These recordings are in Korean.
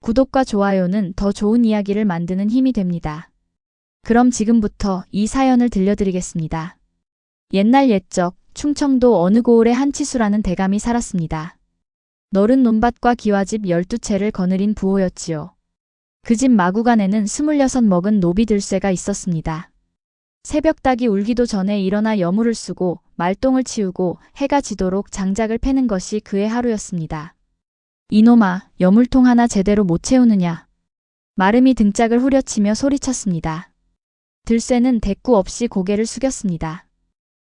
구독과 좋아요는 더 좋은 이야기를 만드는 힘이 됩니다. 그럼 지금부터 이 사연을 들려드리겠습니다. 옛날 옛적 충청도 어느 고을에 한치수라는 대감이 살았습니다. 너른 논밭과 기와집 12채를 거느린 부호였지요. 그 집 마구간에는 26 먹은 노비 들쇠가 있었습니다. 새벽닭이 울기도 전에 일어나 여물을 쓰고 말똥을 치우고 해가 지도록 장작을 패는 것이 그의 하루였습니다. 이놈아, 여물통 하나 제대로 못 채우느냐. 마름이 등짝을 후려치며 소리쳤습니다. 들쇠는 대꾸 없이 고개를 숙였습니다.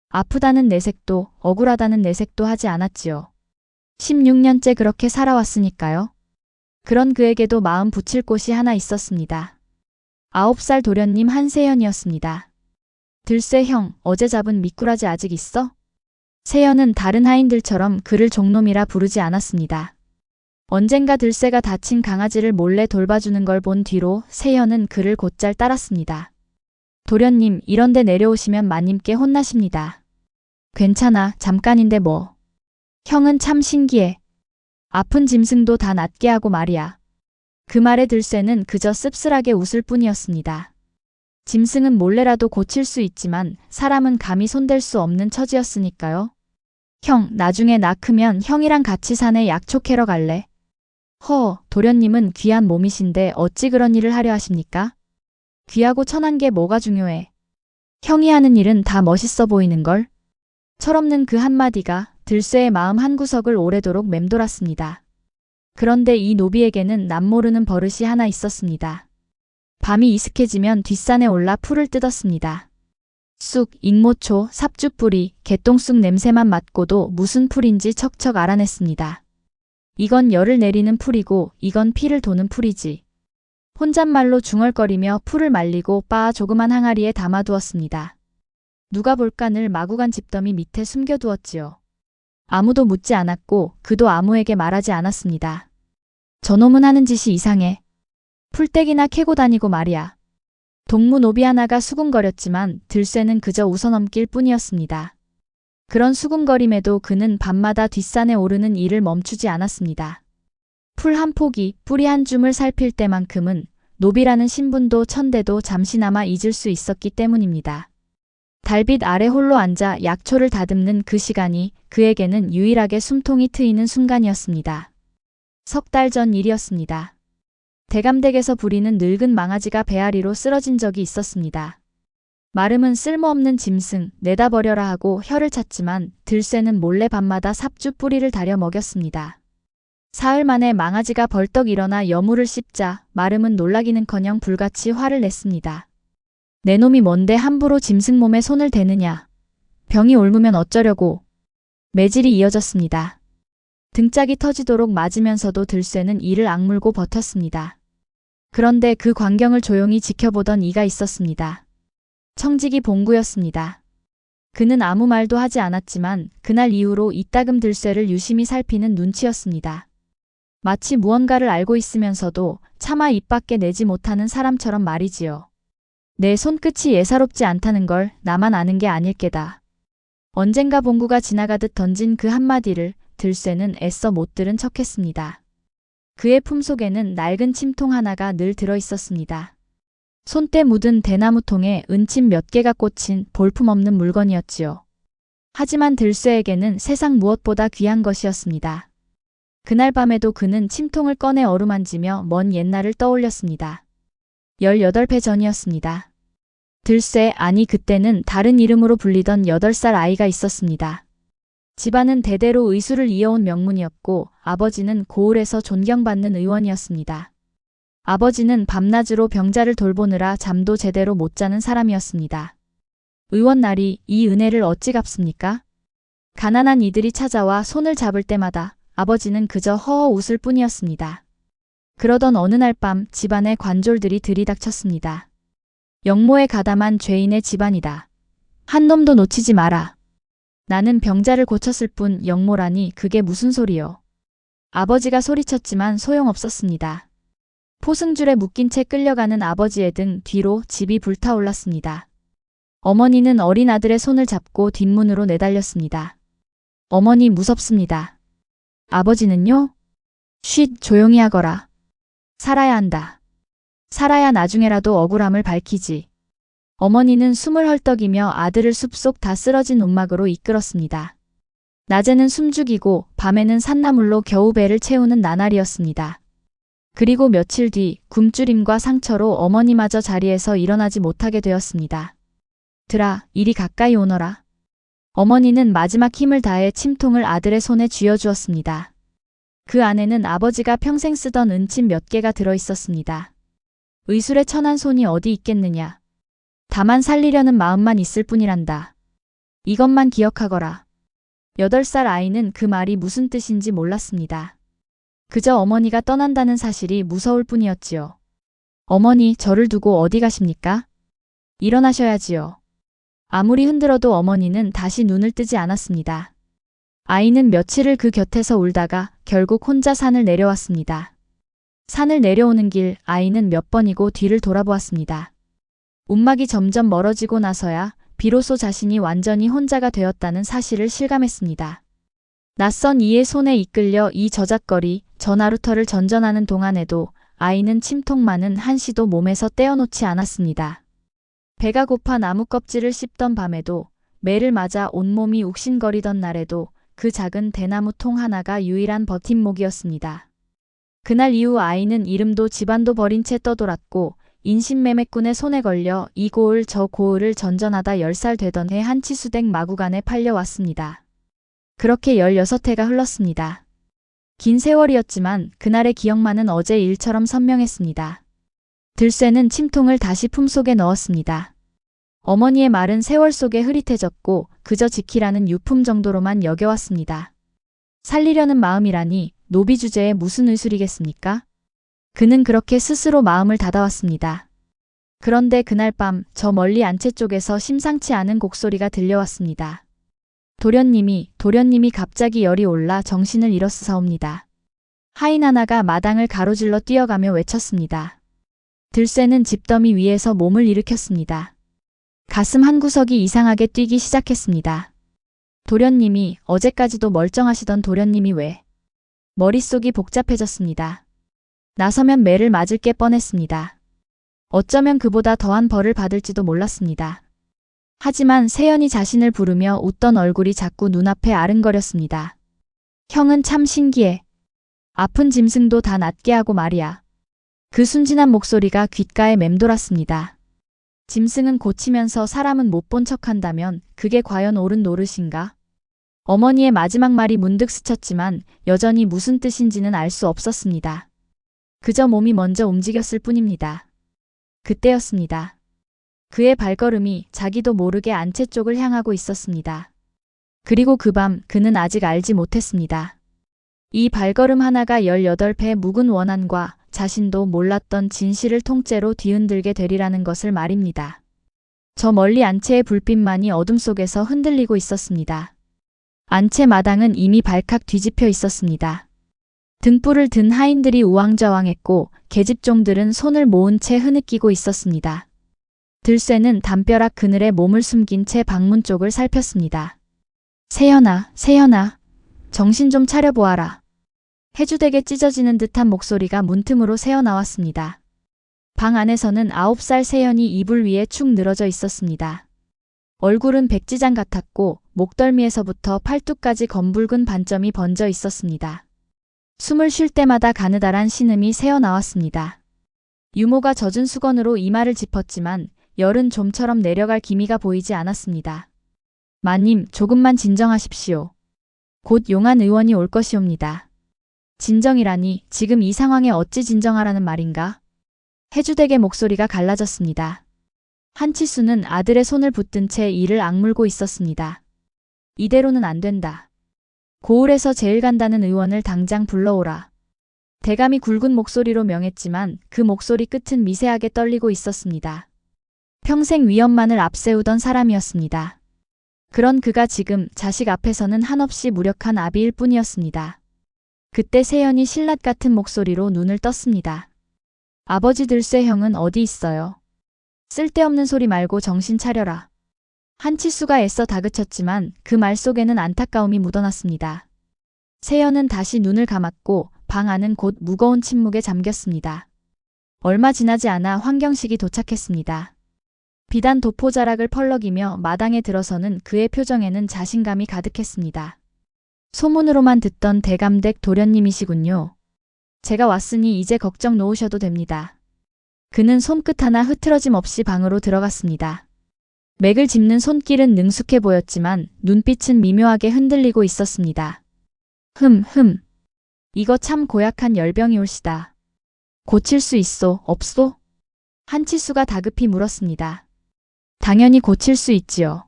아프다는 내색도 억울하다는 내색도 하지 않았지요. 16년째 그렇게 살아왔으니까요. 그런 그에게도 마음 붙일 곳이 하나 있었습니다. 9살 도련님 한세연이었습니다. 들쇠 형, 어제 잡은 미꾸라지 아직 있어? 세연은 다른 하인들처럼 그를 종놈이라 부르지 않았습니다. 언젠가 들쇠가 다친 강아지를 몰래 돌봐주는 걸 본 뒤로 세연은 그를 곧잘 따랐습니다. 도련님, 이런데 내려오시면 마님께 혼나십니다. 괜찮아, 잠깐인데 뭐. 형은 참 신기해. 아픈 짐승도 다 낫게 하고 말이야. 그 말에 들쇠는 그저 씁쓸하게 웃을 뿐이었습니다. 짐승은 몰래라도 고칠 수 있지만 사람은 감히 손댈 수 없는 처지였으니까요. 형, 나중에 나 크면 형이랑 같이 산에 약초 캐러 갈래? 도련님은 귀한 몸이신데 어찌 그런 일을 하려 하십니까? 귀하고 천한 게 뭐가 중요해. 형이 하는 일은 다 멋있어 보이는걸? 철없는 그 한마디가 들쇠의 마음 한구석을 오래도록 맴돌았습니다. 그런데 이 노비에게는 남모르는 버릇이 하나 있었습니다. 밤이 이슥해지면 뒷산에 올라 풀을 뜯었습니다. 쑥, 익모초, 삽주뿌리, 개똥쑥 냄새만 맡고도 무슨 풀인지 척척 알아냈습니다. 이건 열을 내리는 풀이고 이건 피를 도는 풀이지. 혼잣말로 중얼거리며 풀을 말리고 빻아 조그만 항아리에 담아두었습니다. 누가 볼까 늘 마구간 집더미 밑에 숨겨두었지요. 아무도 묻지 않았고 그도 아무에게 말하지 않았습니다. 저놈은 하는 짓이 이상해. 풀떼기나 캐고 다니고 말이야. 동무 노비 하나가 수군거렸지만 들쇠는 그저 웃어넘길 뿐이었습니다. 그런 수군거림에도 그는 밤마다 뒷산에 오르는 일을 멈추지 않았습니다. 풀 한 포기, 뿌리 한 줌을 살필 때만큼은 노비라는 신분도 천대도 잠시나마 잊을 수 있었기 때문입니다. 달빛 아래 홀로 앉아 약초를 다듬는 그 시간이 그에게는 유일하게 숨통이 트이는 순간이었습니다. 3달 전 일이었습니다. 대감댁에서 부리는 늙은 망아지가 배앓이로 쓰러진 적이 있었습니다. 마름은 쓸모없는 짐승 내다 버려라 하고 혀를 찼지만 들쇠는 몰래 밤마다 삽주 뿌리를 다려 먹였습니다. 사흘 만에 망아지가 벌떡 일어나 여물을 씹자 마름은 놀라기는커녕 불같이 화를 냈습니다. 내 놈이 뭔데 함부로 짐승 몸에 손을 대느냐. 병이 옮으면 어쩌려고. 매질이 이어졌습니다. 등짝이 터지도록 맞으면서도 들쇠는 이를 악물고 버텼습니다. 그런데 그 광경을 조용히 지켜보던 이가 있었습니다. 청직이 봉구였습니다. 그는 아무 말도 하지 않았지만 그날 이후로 이따금 들쇠를 유심히 살피는 눈치였습니다. 마치 무언가를 알고 있으면서도 차마 입 밖에 내지 못하는 사람처럼 말이지요. 내 손끝이 예사롭지 않다는 걸 나만 아는 게 아닐게다. 언젠가 봉구가 지나가듯 던진 그 한마디를 들쇠는 애써 못 들은 척했습니다. 그의 품속에는 낡은 침통 하나가 늘 들어있었습니다. 손때 묻은 대나무통에 은침 몇 개가 꽂힌 볼품없는 물건이었지요. 하지만 들쇠에게는 세상 무엇보다 귀한 것이었습니다. 그날 밤에도 그는 침통을 꺼내 어루만지며 먼 옛날을 떠올렸습니다. 18배 전이었습니다. 들쇠, 아니 그때는 다른 이름으로 불리던 8살 아이가 있었습니다. 집안은 대대로 의술을 이어온 명문이었고 아버지는 고을에서 존경받는 의원이었습니다. 아버지는 밤낮으로 병자를 돌보느라 잠도 제대로 못 자는 사람이었습니다. 의원 날이 이 은혜를 어찌 갚습니까? 가난한 이들이 찾아와 손을 잡을 때마다 아버지는 그저 허허 웃을 뿐이었습니다. 그러던 어느 날 밤 집안의 관졸들이 들이닥쳤습니다. 영모에 가담한 죄인의 집안이다. 한 놈도 놓치지 마라. 나는 병자를 고쳤을 뿐 영모라니 그게 무슨 소리요. 아버지가 소리쳤지만 소용없었습니다. 포승줄에 묶인 채 끌려가는 아버지의 등 뒤로 집이 불타올랐습니다. 어머니는 어린 아들의 손을 잡고 뒷문으로 내달렸습니다. 어머니 무섭습니다. 아버지는요? 쉿, 조용히 하거라. 살아야 한다. 살아야 나중에라도 억울함을 밝히지. 어머니는 숨을 헐떡이며 아들을 숲속 다 쓰러진 움막으로 이끌었습니다. 낮에는 숨죽이고 밤에는 산나물로 겨우 배를 채우는 나날이었습니다. 그리고 며칠 뒤 굶주림과 상처로 어머니마저 자리에서 일어나지 못하게 되었습니다. 들아, 이리 가까이 오너라. 어머니는 마지막 힘을 다해 침통을 아들의 손에 쥐어주었습니다. 그 안에는 아버지가 평생 쓰던 은침 몇 개가 들어 있었습니다. 의술의 천한 손이 어디 있겠느냐. 다만 살리려는 마음만 있을 뿐이란다. 이것만 기억하거라. 8살 아이는 그 말이 무슨 뜻인지 몰랐습니다. 그저 어머니가 떠난다는 사실이 무서울 뿐이었지요. 어머니, 저를 두고 어디 가십니까? 일어나셔야지요. 아무리 흔들어도 어머니는 다시 눈을 뜨지 않았습니다. 아이는 며칠을 그 곁에서 울다가 결국 혼자 산을 내려왔습니다. 산을 내려오는 길 아이는 몇 번이고 뒤를 돌아보았습니다. 움막이 점점 멀어지고 나서야 비로소 자신이 완전히 혼자가 되었다는 사실을 실감했습니다. 낯선 이의 손에 이끌려 이 저작거리 전하루터를 전전하는 동안에도 아이는 침통만은 한시도 몸에서 떼어놓지 않았습니다. 배가 고파 나무 껍질을 씹던 밤에도 매를 맞아 온몸이 욱신거리던 날에도 그 작은 대나무 통 하나가 유일한 버팀목이었습니다. 그날 이후 아이는 이름도 집안도 버린 채 떠돌았고 인신매매꾼의 손에 걸려 이 고을 저 고을을 전전하다 10살 되던 해 한치수댁 마구간에 팔려왔습니다. 그렇게 16해가 흘렀습니다. 긴 세월이었지만 그날의 기억만은 어제 일처럼 선명했습니다. 들쇠는 침통을 다시 품속에 넣었습니다. 어머니의 말은 세월 속에 흐릿해졌고 그저 지키라는 유품 정도로만 여겨왔습니다. 살리려는 마음이라니 노비 주제에 무슨 의술이겠습니까? 그는 그렇게 스스로 마음을 닫아왔습니다. 그런데 그날 밤 저 멀리 안채 쪽에서 심상치 않은 곡소리가 들려왔습니다. 도련님이 갑자기 열이 올라 정신을 잃었사옵니다. 하인 하나가 마당을 가로질러 뛰어가며 외쳤습니다. 들쇠는 집더미 위에서 몸을 일으켰습니다. 가슴 한 구석이 이상하게 뛰기 시작했습니다. 도련님이, 어제까지도 멀쩡하시던 도련님이 왜? 머릿속이 복잡해졌습니다. 나서면 매를 맞을 게 뻔했습니다. 어쩌면 그보다 더한 벌을 받을지도 몰랐습니다. 하지만 세연이 자신을 부르며 웃던 얼굴이 자꾸 눈앞에 아른거렸습니다. 형은 참 신기해. 아픈 짐승도 다 낫게 하고 말이야. 그 순진한 목소리가 귓가에 맴돌았습니다. 짐승은 고치면서 사람은 못 본 척한다면 그게 과연 옳은 노릇인가? 어머니의 마지막 말이 문득 스쳤지만 여전히 무슨 뜻인지는 알 수 없었습니다. 그저 몸이 먼저 움직였을 뿐입니다. 그때였습니다. 그의 발걸음이 자기도 모르게 안채 쪽을 향하고 있었습니다. 그리고 그 밤 그는 아직 알지 못했습니다. 이 발걸음 하나가 18배 묵은 원한과 자신도 몰랐던 진실을 통째로 뒤흔들게 되리라는 것을 말입니다. 저 멀리 안채의 불빛만이 어둠 속에서 흔들리고 있었습니다. 안채 마당은 이미 발칵 뒤집혀 있었습니다. 등불을 든 하인들이 우왕좌왕했고 계집종들은 손을 모은 채 흐느끼고 있었습니다. 들쇠는 담벼락 그늘에 몸을 숨긴 채 방문 쪽을 살폈습니다. 세연아, 세연아, 정신 좀 차려보아라. 해주되게 찢어지는 듯한 목소리가 문틈으로 새어나왔습니다. 방 안에서는 9살 세연이 이불 위에 축 늘어져 있었습니다. 얼굴은 백지장 같았고 목덜미에서부터 팔뚝까지 검붉은 반점이 번져 있었습니다. 숨을 쉴 때마다 가느다란 신음이 새어나왔습니다. 유모가 젖은 수건으로 이마를 짚었지만 열은 좀처럼 내려갈 기미가 보이지 않았습니다. 마님, 조금만 진정하십시오. 곧 용한 의원이 올 것이옵니다. 진정이라니 지금 이 상황에 어찌 진정하라는 말인가? 해주댁의 목소리가 갈라졌습니다. 한치수는 아들의 손을 붙든 채 이를 악물고 있었습니다. 이대로는 안 된다. 고을에서 제일 간다는 의원을 당장 불러오라. 대감이 굵은 목소리로 명했지만 그 목소리 끝은 미세하게 떨리고 있었습니다. 평생 위엄만을 앞세우던 사람이었습니다. 그런 그가 지금 자식 앞에서는 한없이 무력한 아비일 뿐이었습니다. 그때 세연이 신랏 같은 목소리로 눈을 떴습니다. 아버지 들쇠 형은 어디 있어요? 쓸데없는 소리 말고 정신 차려라. 한치수가 애써 다그쳤지만 그 말 속에는 안타까움이 묻어났습니다. 세연은 다시 눈을 감았고 방 안은 곧 무거운 침묵에 잠겼습니다. 얼마 지나지 않아 황경식이 도착했습니다. 비단 도포자락을 펄럭이며 마당에 들어서는 그의 표정에는 자신감이 가득했습니다. 소문으로만 듣던 대감댁 도련님이시군요. 제가 왔으니 이제 걱정 놓으셔도 됩니다. 그는 손끝 하나 흐트러짐 없이 방으로 들어갔습니다. 맥을 짚는 손길은 능숙해 보였지만 눈빛은 미묘하게 흔들리고 있었습니다. 이거 참 고약한 열병이 올시다. 고칠 수 있소, 없소? 한치수가 다급히 물었습니다. 당연히 고칠 수 있지요.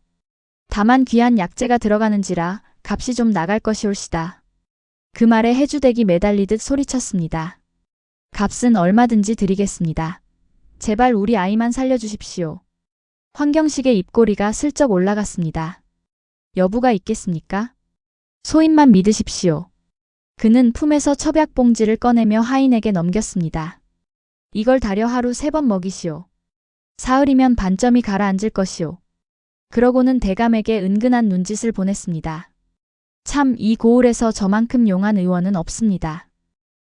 다만 귀한 약재가 들어가는지라 값이 좀 나갈 것이 올시다. 그 말에 해주댁이 매달리듯 소리쳤습니다. 값은 얼마든지 드리겠습니다. 제발 우리 아이만 살려주십시오. 황경식의 입꼬리가 슬쩍 올라갔습니다. 여부가 있겠습니까? 소인만 믿으십시오. 그는 품에서 첩약 봉지를 꺼내며 하인에게 넘겼습니다. 이걸 다려 하루 3번 먹이시오. 사흘이면 반점이 가라앉을 것이오. 그러고는 대감에게 은근한 눈짓을 보냈습니다. 참 이 고을에서 저만큼 용한 의원은 없습니다.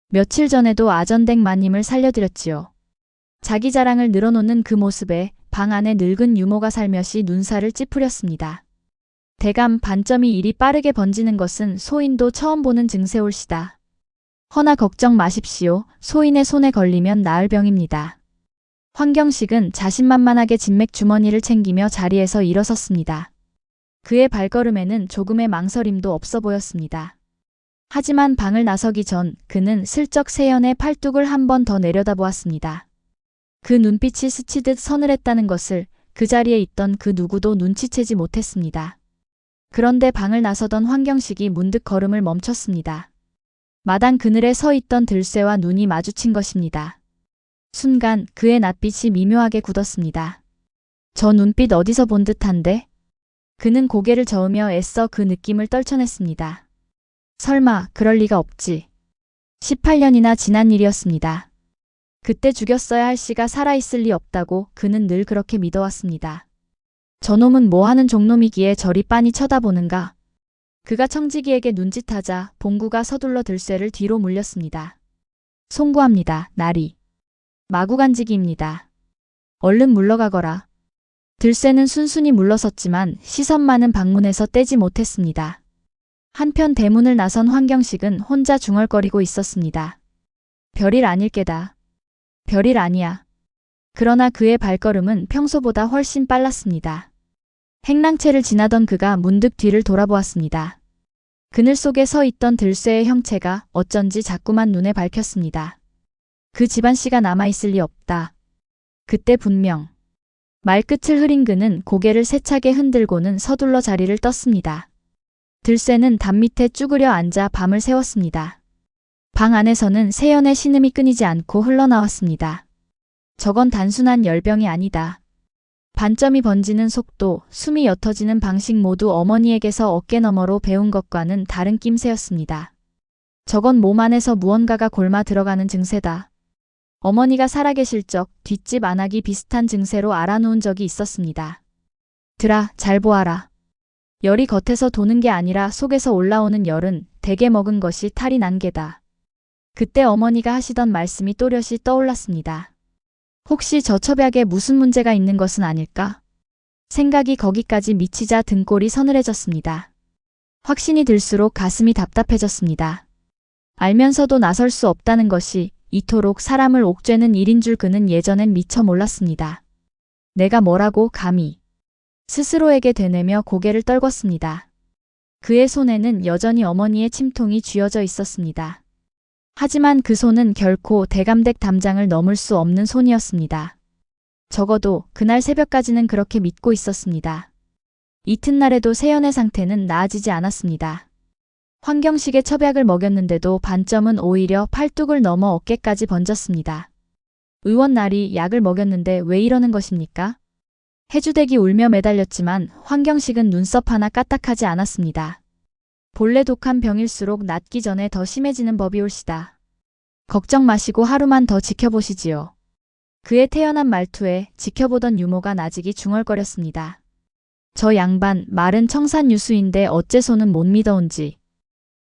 며칠 전에도 아전댁 마님을 살려드렸지요. 자기 자랑을 늘어놓는 그 모습에 방 안에 늙은 유모가 살며시 눈살을 찌푸렸습니다. 대감 반점이 일이 빠르게 번지는 것은 소인도 처음 보는 증세올시다. 허나 걱정 마십시오. 소인의 손에 걸리면 나을 병입니다. 황경식은 자신만만하게 진맥 주머니를 챙기며 자리에서 일어섰습니다. 그의 발걸음에는 조금의 망설임도 없어 보였습니다. 하지만 방을 나서기 전 그는 슬쩍 세연의 팔뚝을 한 번 더 내려다보았습니다. 그 눈빛이 스치듯 서늘했다는 것을 그 자리에 있던 그 누구도 눈치채지 못했습니다. 그런데 방을 나서던 황경식이 문득 걸음을 멈췄습니다. 마당 그늘에 서 있던 들쇠와 눈이 마주친 것입니다. 순간 그의 낯빛이 미묘하게 굳었습니다. 저 눈빛 어디서 본 듯한데? 그는 고개를 저으며 애써 그 느낌을 떨쳐냈습니다. 설마 그럴 리가 없지. 18년이나 지난 일이었습니다. 그때 죽였어야 할 씨가 살아있을 리 없다고 그는 늘 그렇게 믿어왔습니다. 저놈은 뭐하는 종놈이기에 저리 빤히 쳐다보는가. 그가 청지기에게 눈짓하자 봉구가 서둘러 들쇠를 뒤로 물렸습니다. 송구합니다. 나리. 마구간지기입니다. 얼른 물러가거라. 들쇠는 순순히 물러섰지만 시선만은 방문에서 떼지 못했습니다. 한편 대문을 나선 황경식은 혼자 중얼거리고 있었습니다. 별일 아닐 게다. 별일 아니야. 그러나 그의 발걸음은 평소보다 훨씬 빨랐습니다. 행랑채를 지나던 그가 문득 뒤를 돌아보았습니다. 그늘 속에 서 있던 들쇠의 형체가 어쩐지 자꾸만 눈에 밝혔습니다. 그 집안씨가 남아있을 리 없다. 그때 분명. 말끝을 흐린 그는 고개를 세차게 흔들고는 서둘러 자리를 떴습니다. 들쇠는 담 밑에 쭈그려 앉아 밤을 새웠습니다. 방 안에서는 세연의 신음이 끊이지 않고 흘러나왔습니다. 저건 단순한 열병이 아니다. 반점이 번지는 속도, 숨이 옅어지는 방식 모두 어머니에게서 어깨너머로 배운 것과는 다른 낌새였습니다. 저건 몸 안에서 무언가가 골마 들어가는 증세다. 어머니가 살아계실 적 뒷집 안하기 비슷한 증세로 알아놓은 적이 있었습니다. 들아, 잘 보아라. 열이 겉에서 도는 게 아니라 속에서 올라오는 열은 대게 먹은 것이 탈이 난 게다. 그때 어머니가 하시던 말씀이 또렷이 떠올랐습니다. 혹시 저 첩약에 무슨 문제가 있는 것은 아닐까? 생각이 거기까지 미치자 등골이 서늘해졌습니다. 확신이 들수록 가슴이 답답해졌습니다. 알면서도 나설 수 없다는 것이 이토록 사람을 옥죄는 일인 줄 그는 예전엔 미처 몰랐습니다. 내가 뭐라고 감히. 스스로에게 되뇌며 고개를 떨궜습니다. 그의 손에는 여전히 어머니의 침통이 쥐어져 있었습니다. 하지만 그 손은 결코 대감댁 담장을 넘을 수 없는 손이었습니다. 적어도 그날 새벽까지는 그렇게 믿고 있었습니다. 이튿날에도 세연의 상태는 나아지지 않았습니다. 황경식의 첩약을 먹였는데도 반점은 오히려 팔뚝을 넘어 어깨까지 번졌습니다. 의원 날이 약을 먹였는데 왜 이러는 것입니까? 해주댁이 울며 매달렸지만 황경식은 눈썹 하나 까딱하지 않았습니다. 본래 독한 병일수록 낫기 전에 더 심해지는 법이 올시다. 걱정 마시고 하루만 더 지켜보시지요. 그의 태연한 말투에 지켜보던 유모가 나직이 중얼거렸습니다. 저 양반 말은 청산유수인데 어째 손은 못 믿어온지.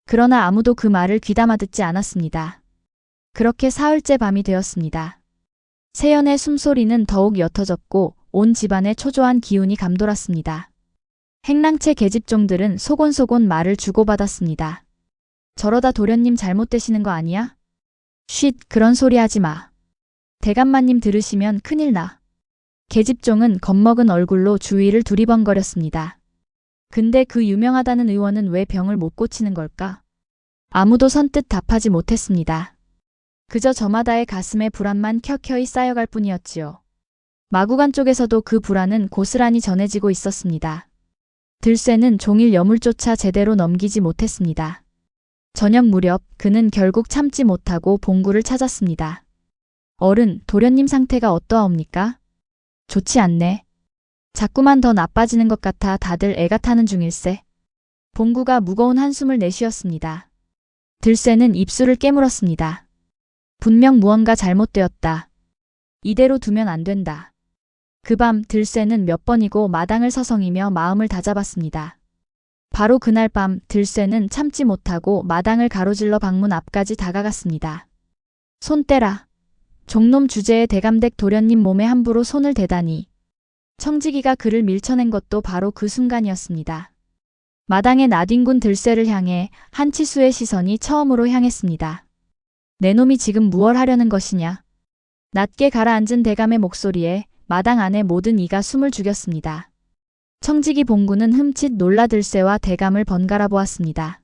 그러나 아무도 그 말을 귀담아 듣지 않았습니다. 그렇게 사흘째 밤이 되었습니다. 세연의 숨소리는 더욱 옅어졌고 온 집안에 초조한 기운이 감돌았습니다. 행랑채 계집종들은 소곤소곤 말을 주고받았습니다. 저러다 도련님 잘못되시는 거 아니야? 쉿, 그런 소리 하지 마. 대감마님 들으시면 큰일 나. 계집종은 겁먹은 얼굴로 주위를 두리번거렸습니다. 근데 그 유명하다는 의원은 왜 병을 못 고치는 걸까? 아무도 선뜻 답하지 못했습니다. 그저 저마다의 가슴에 불안만 켜켜이 쌓여갈 뿐이었지요. 마구간 쪽에서도 그 불안은 고스란히 전해지고 있었습니다. 들쇠는 종일 여물조차 제대로 넘기지 못했습니다. 저녁 무렵 그는 결국 참지 못하고 봉구를 찾았습니다. 어른, 도련님 상태가 어떠하옵니까? 좋지 않네. 자꾸만 더 나빠지는 것 같아 다들 애가 타는 중일세. 봉구가 무거운 한숨을 내쉬었습니다. 들쇠는 입술을 깨물었습니다. 분명 무언가 잘못되었다. 이대로 두면 안 된다. 그 밤 들쇠는 몇 번이고 마당을 서성이며 마음을 다잡았습니다. 바로 그날 밤 들쇠는 참지 못하고 마당을 가로질러 방문 앞까지 다가갔습니다. 손 떼라. 종놈 주제에 대감댁 도련님 몸에 함부로 손을 대다니. 청지기가 그를 밀쳐낸 것도 바로 그 순간이었습니다. 마당에 나뒹군 들쇠를 향해 한치수의 시선이 처음으로 향했습니다. 내 놈이 지금 무얼 하려는 것이냐. 낮게 가라앉은 대감의 목소리에 마당 안의 모든 이가 숨을 죽였습니다. 청지기 봉구는 흠칫 놀라 들쇠와 대감을 번갈아 보았습니다.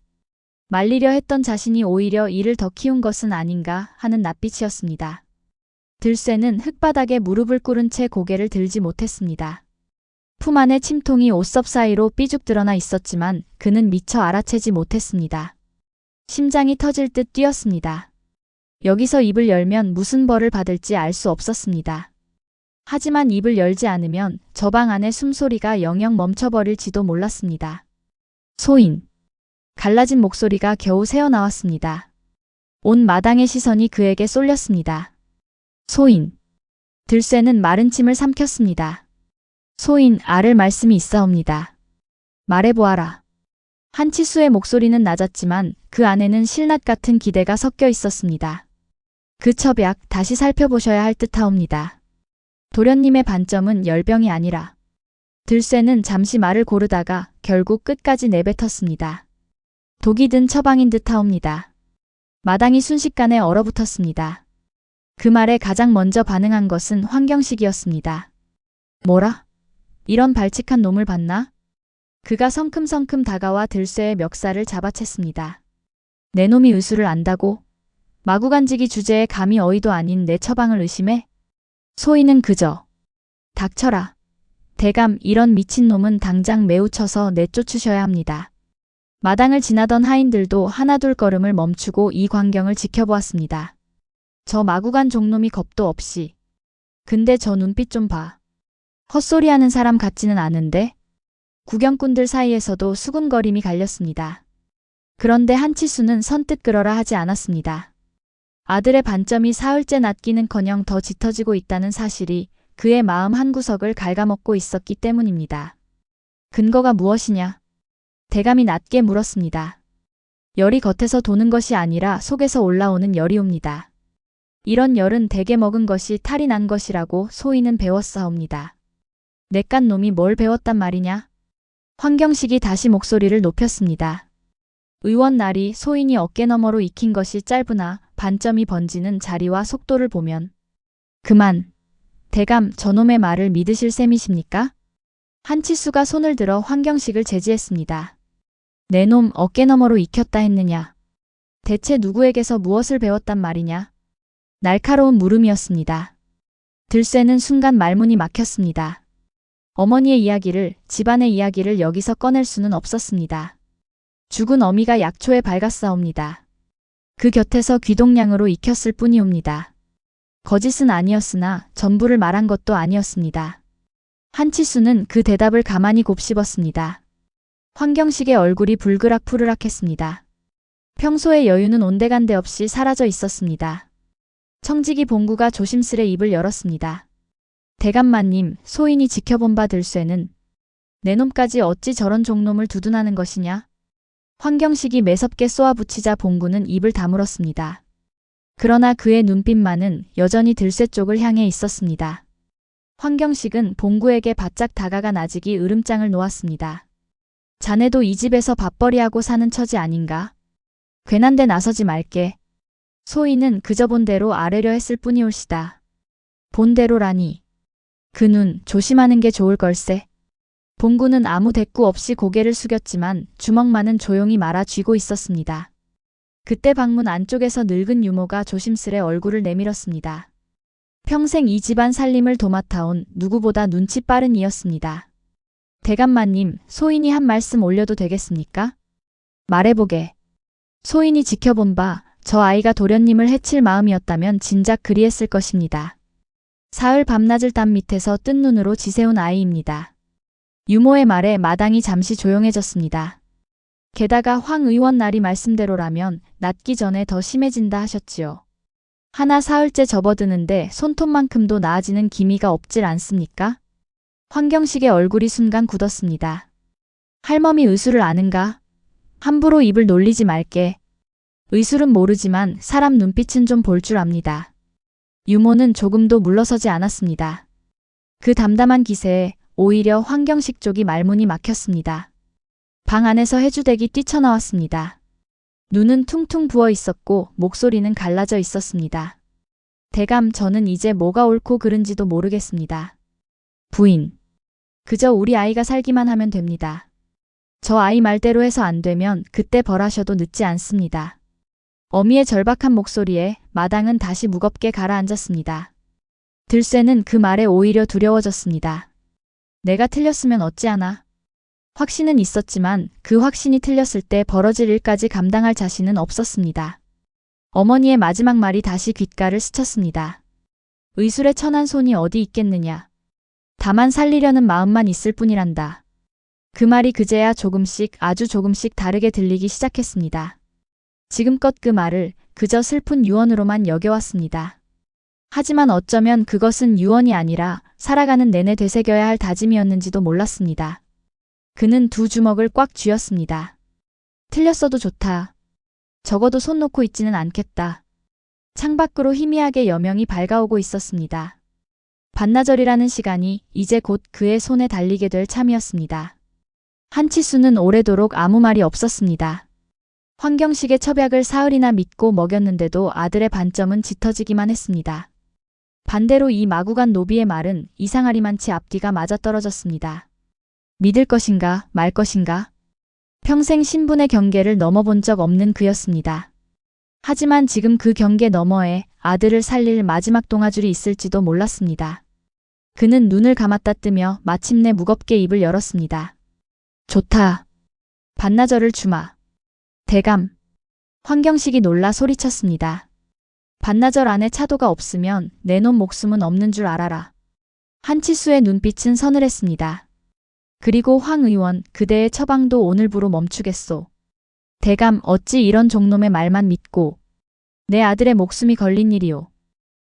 말리려 했던 자신이 오히려 이를 더 키운 것은 아닌가 하는 낯빛이었습니다. 들쇠는 흙바닥에 무릎을 꿇은 채 고개를 들지 못했습니다. 품 안에 침통이 옷섭 사이로 삐죽 드러나 있었지만 그는 미처 알아채지 못했습니다. 심장이 터질 듯 뛰었습니다. 여기서 입을 열면 무슨 벌을 받을지 알 수 없었습니다. 하지만 입을 열지 않으면 저 방 안의 숨소리가 영영 멈춰버릴지도 몰랐습니다. 소인. 갈라진 목소리가 겨우 새어나왔습니다. 온 마당의 시선이 그에게 쏠렸습니다. 소인. 들쇠는 마른 침을 삼켰습니다. 소인, 알을 말씀이 있사옵니다. 말해보아라. 한치수의 목소리는 낮았지만 그 안에는 실낱 같은 기대가 섞여 있었습니다. 그 첩약 다시 살펴보셔야 할 듯하옵니다. 도련님의 반점은 열병이 아니라. 들쇠는 잠시 말을 고르다가 결국 끝까지 내뱉었습니다. 독이 든 처방인 듯하옵니다. 마당이 순식간에 얼어붙었습니다. 그 말에 가장 먼저 반응한 것은 환경식이었습니다. 뭐라? 이런 발칙한 놈을 봤나? 그가 성큼성큼 다가와 들쇠의 멱살을 잡아챘습니다. 내 놈이 의술을 안다고? 마구간지기 주제에 감히 어이도 아닌 내 처방을 의심해? 소인은 그저 닥쳐라. 대감, 이런 미친놈은 당장 매우 쳐서 내쫓으셔야 합니다. 마당을 지나던 하인들도 하나둘 걸음을 멈추고 이 광경을 지켜보았습니다. 저 마구간 종놈이 겁도 없이. 근데 저 눈빛 좀 봐. 헛소리하는 사람 같지는 않은데? 구경꾼들 사이에서도 수군거림이 갈렸습니다. 그런데 한치수는 선뜻 그러라 하지 않았습니다. 아들의 반점이 사흘째 낫기는커녕 더 짙어지고 있다는 사실이 그의 마음 한구석을 갉아먹고 있었기 때문입니다. 근거가 무엇이냐? 대감이 낮게 물었습니다. 열이 겉에서 도는 것이 아니라 속에서 올라오는 열이옵니다. 이런 열은 대게 먹은 것이 탈이 난 것이라고 소인은 배웠사옵니다. 내깟 놈이 뭘 배웠단 말이냐? 환경식이 다시 목소리를 높였습니다. 의원 날이 소인이 어깨너머로 익힌 것이 짧으나 반점이 번지는 자리와 속도를 보면 그만. 대감, 저놈의 말을 믿으실 셈이십니까? 한치수가 손을 들어 환경식을 제지했습니다. 내 놈 어깨너머로 익혔다 했느냐? 대체 누구에게서 무엇을 배웠단 말이냐? 날카로운 물음이었습니다. 들쇠는 순간 말문이 막혔습니다. 어머니의 이야기를, 집안의 이야기를 여기서 꺼낼 수는 없었습니다. 죽은 어미가 약초에 밝았사옵니다. 그 곁에서 귀동냥으로 익혔을 뿐이옵니다. 거짓은 아니었으나 전부를 말한 것도 아니었습니다. 한치수는 그 대답을 가만히 곱씹었습니다. 환경식의 얼굴이 불그락푸르락했습니다. 평소의 여유는 온데간데 없이 사라져 있었습니다. 청지기 봉구가 조심스레 입을 열었습니다. 대감마님, 소인이 지켜본 바 들쇠는 내 놈까지 어찌 저런 종놈을 두둔하는 것이냐? 환경식이 매섭게 쏘아붙이자 봉구는 입을 다물었습니다. 그러나 그의 눈빛만은 여전히 들쇠 쪽을 향해 있었습니다. 황경식은 봉구에게 바짝 다가가 나직이 으름장을 놓았습니다. 자네도 이 집에서 밥벌이하고 사는 처지 아닌가? 괜한 데 나서지 말게. 소희는 그저 본대로 아뢰려 했을 뿐이올시다. 본대로라니. 그 눈 조심하는 게 좋을 걸세. 봉구는 아무 대꾸 없이 고개를 숙였지만 주먹만은 조용히 말아 쥐고 있었습니다. 그때 방문 안쪽에서 늙은 유모가 조심스레 얼굴을 내밀었습니다. 평생 이 집안 살림을 도맡아온 누구보다 눈치 빠른 이였습니다. 대감마님, 소인이 한 말씀 올려도 되겠습니까? 말해보게. 소인이 지켜본 바 저 아이가 도련님을 해칠 마음이었다면 진작 그리했을 것입니다. 사흘 밤낮을 땀 밑에서 뜬 눈으로 지새운 아이입니다. 유모의 말에 마당이 잠시 조용해졌습니다. 게다가 황 의원 날이 말씀대로라면 낫기 전에 더 심해진다 하셨지요. 하나 사흘째 접어드는데 손톱만큼도 나아지는 기미가 없질 않습니까? 황경식의 얼굴이 순간 굳었습니다. 할멈이 의술을 아는가? 함부로 입을 놀리지 말게. 의술은 모르지만 사람 눈빛은 좀 볼 줄 압니다. 유모는 조금도 물러서지 않았습니다. 그 담담한 기세에 오히려 황경식 쪽이 말문이 막혔습니다. 방 안에서 해주댁이 뛰쳐나왔습니다. 눈은 퉁퉁 부어 있었고 목소리는 갈라져 있었습니다. 대감, 저는 이제 뭐가 옳고 그른지도 모르겠습니다. 부인. 그저 우리 아이가 살기만 하면 됩니다. 저 아이 말대로 해서 안 되면 그때 벌하셔도 늦지 않습니다. 어미의 절박한 목소리에 마당은 다시 무겁게 가라앉았습니다. 들쇠는 그 말에 오히려 두려워졌습니다. 내가 틀렸으면 어찌하나? 확신은 있었지만 그 확신이 틀렸을 때 벌어질 일까지 감당할 자신은 없었습니다. 어머니의 마지막 말이 다시 귓가를 스쳤습니다. 의술에 천한 손이 어디 있겠느냐. 다만 살리려는 마음만 있을 뿐이란다. 그 말이 그제야 조금씩 아주 조금씩 다르게 들리기 시작했습니다. 지금껏 그 말을 그저 슬픈 유언으로만 여겨왔습니다. 하지만 어쩌면 그것은 유언이 아니라 살아가는 내내 되새겨야 할 다짐이었는지도 몰랐습니다. 그는 두 주먹을 꽉 쥐었습니다. 틀렸어도 좋다. 적어도 손 놓고 있지는 않겠다. 창밖으로 희미하게 여명이 밝아오고 있었습니다. 반나절이라는 시간이 이제 곧 그의 손에 달리게 될 참이었습니다. 한치수는 오래도록 아무 말이 없었습니다. 황경식의 첩약을 사흘이나 믿고 먹였는데도 아들의 반점은 짙어지기만 했습니다. 반대로 이 마구간 노비의 말은 이상하리만치 앞뒤가 맞아떨어졌습니다. 믿을 것인가 말 것인가? 평생 신분의 경계를 넘어본 적 없는 그였습니다. 하지만 지금 그 경계 너머에 아들을 살릴 마지막 동아줄이 있을지도 몰랐습니다. 그는 눈을 감았다 뜨며 마침내 무겁게 입을 열었습니다. 좋다. 반나절을 주마. 대감. 황경식이 놀라 소리쳤습니다. 반나절 안에 차도가 없으면 내놓은 목숨은 없는 줄 알아라. 한치수의 눈빛은 서늘했습니다. 그리고 황 의원, 그대의 처방도 오늘부로 멈추겠소. 대감, 어찌 이런 종놈의 말만 믿고. 내 아들의 목숨이 걸린 일이오.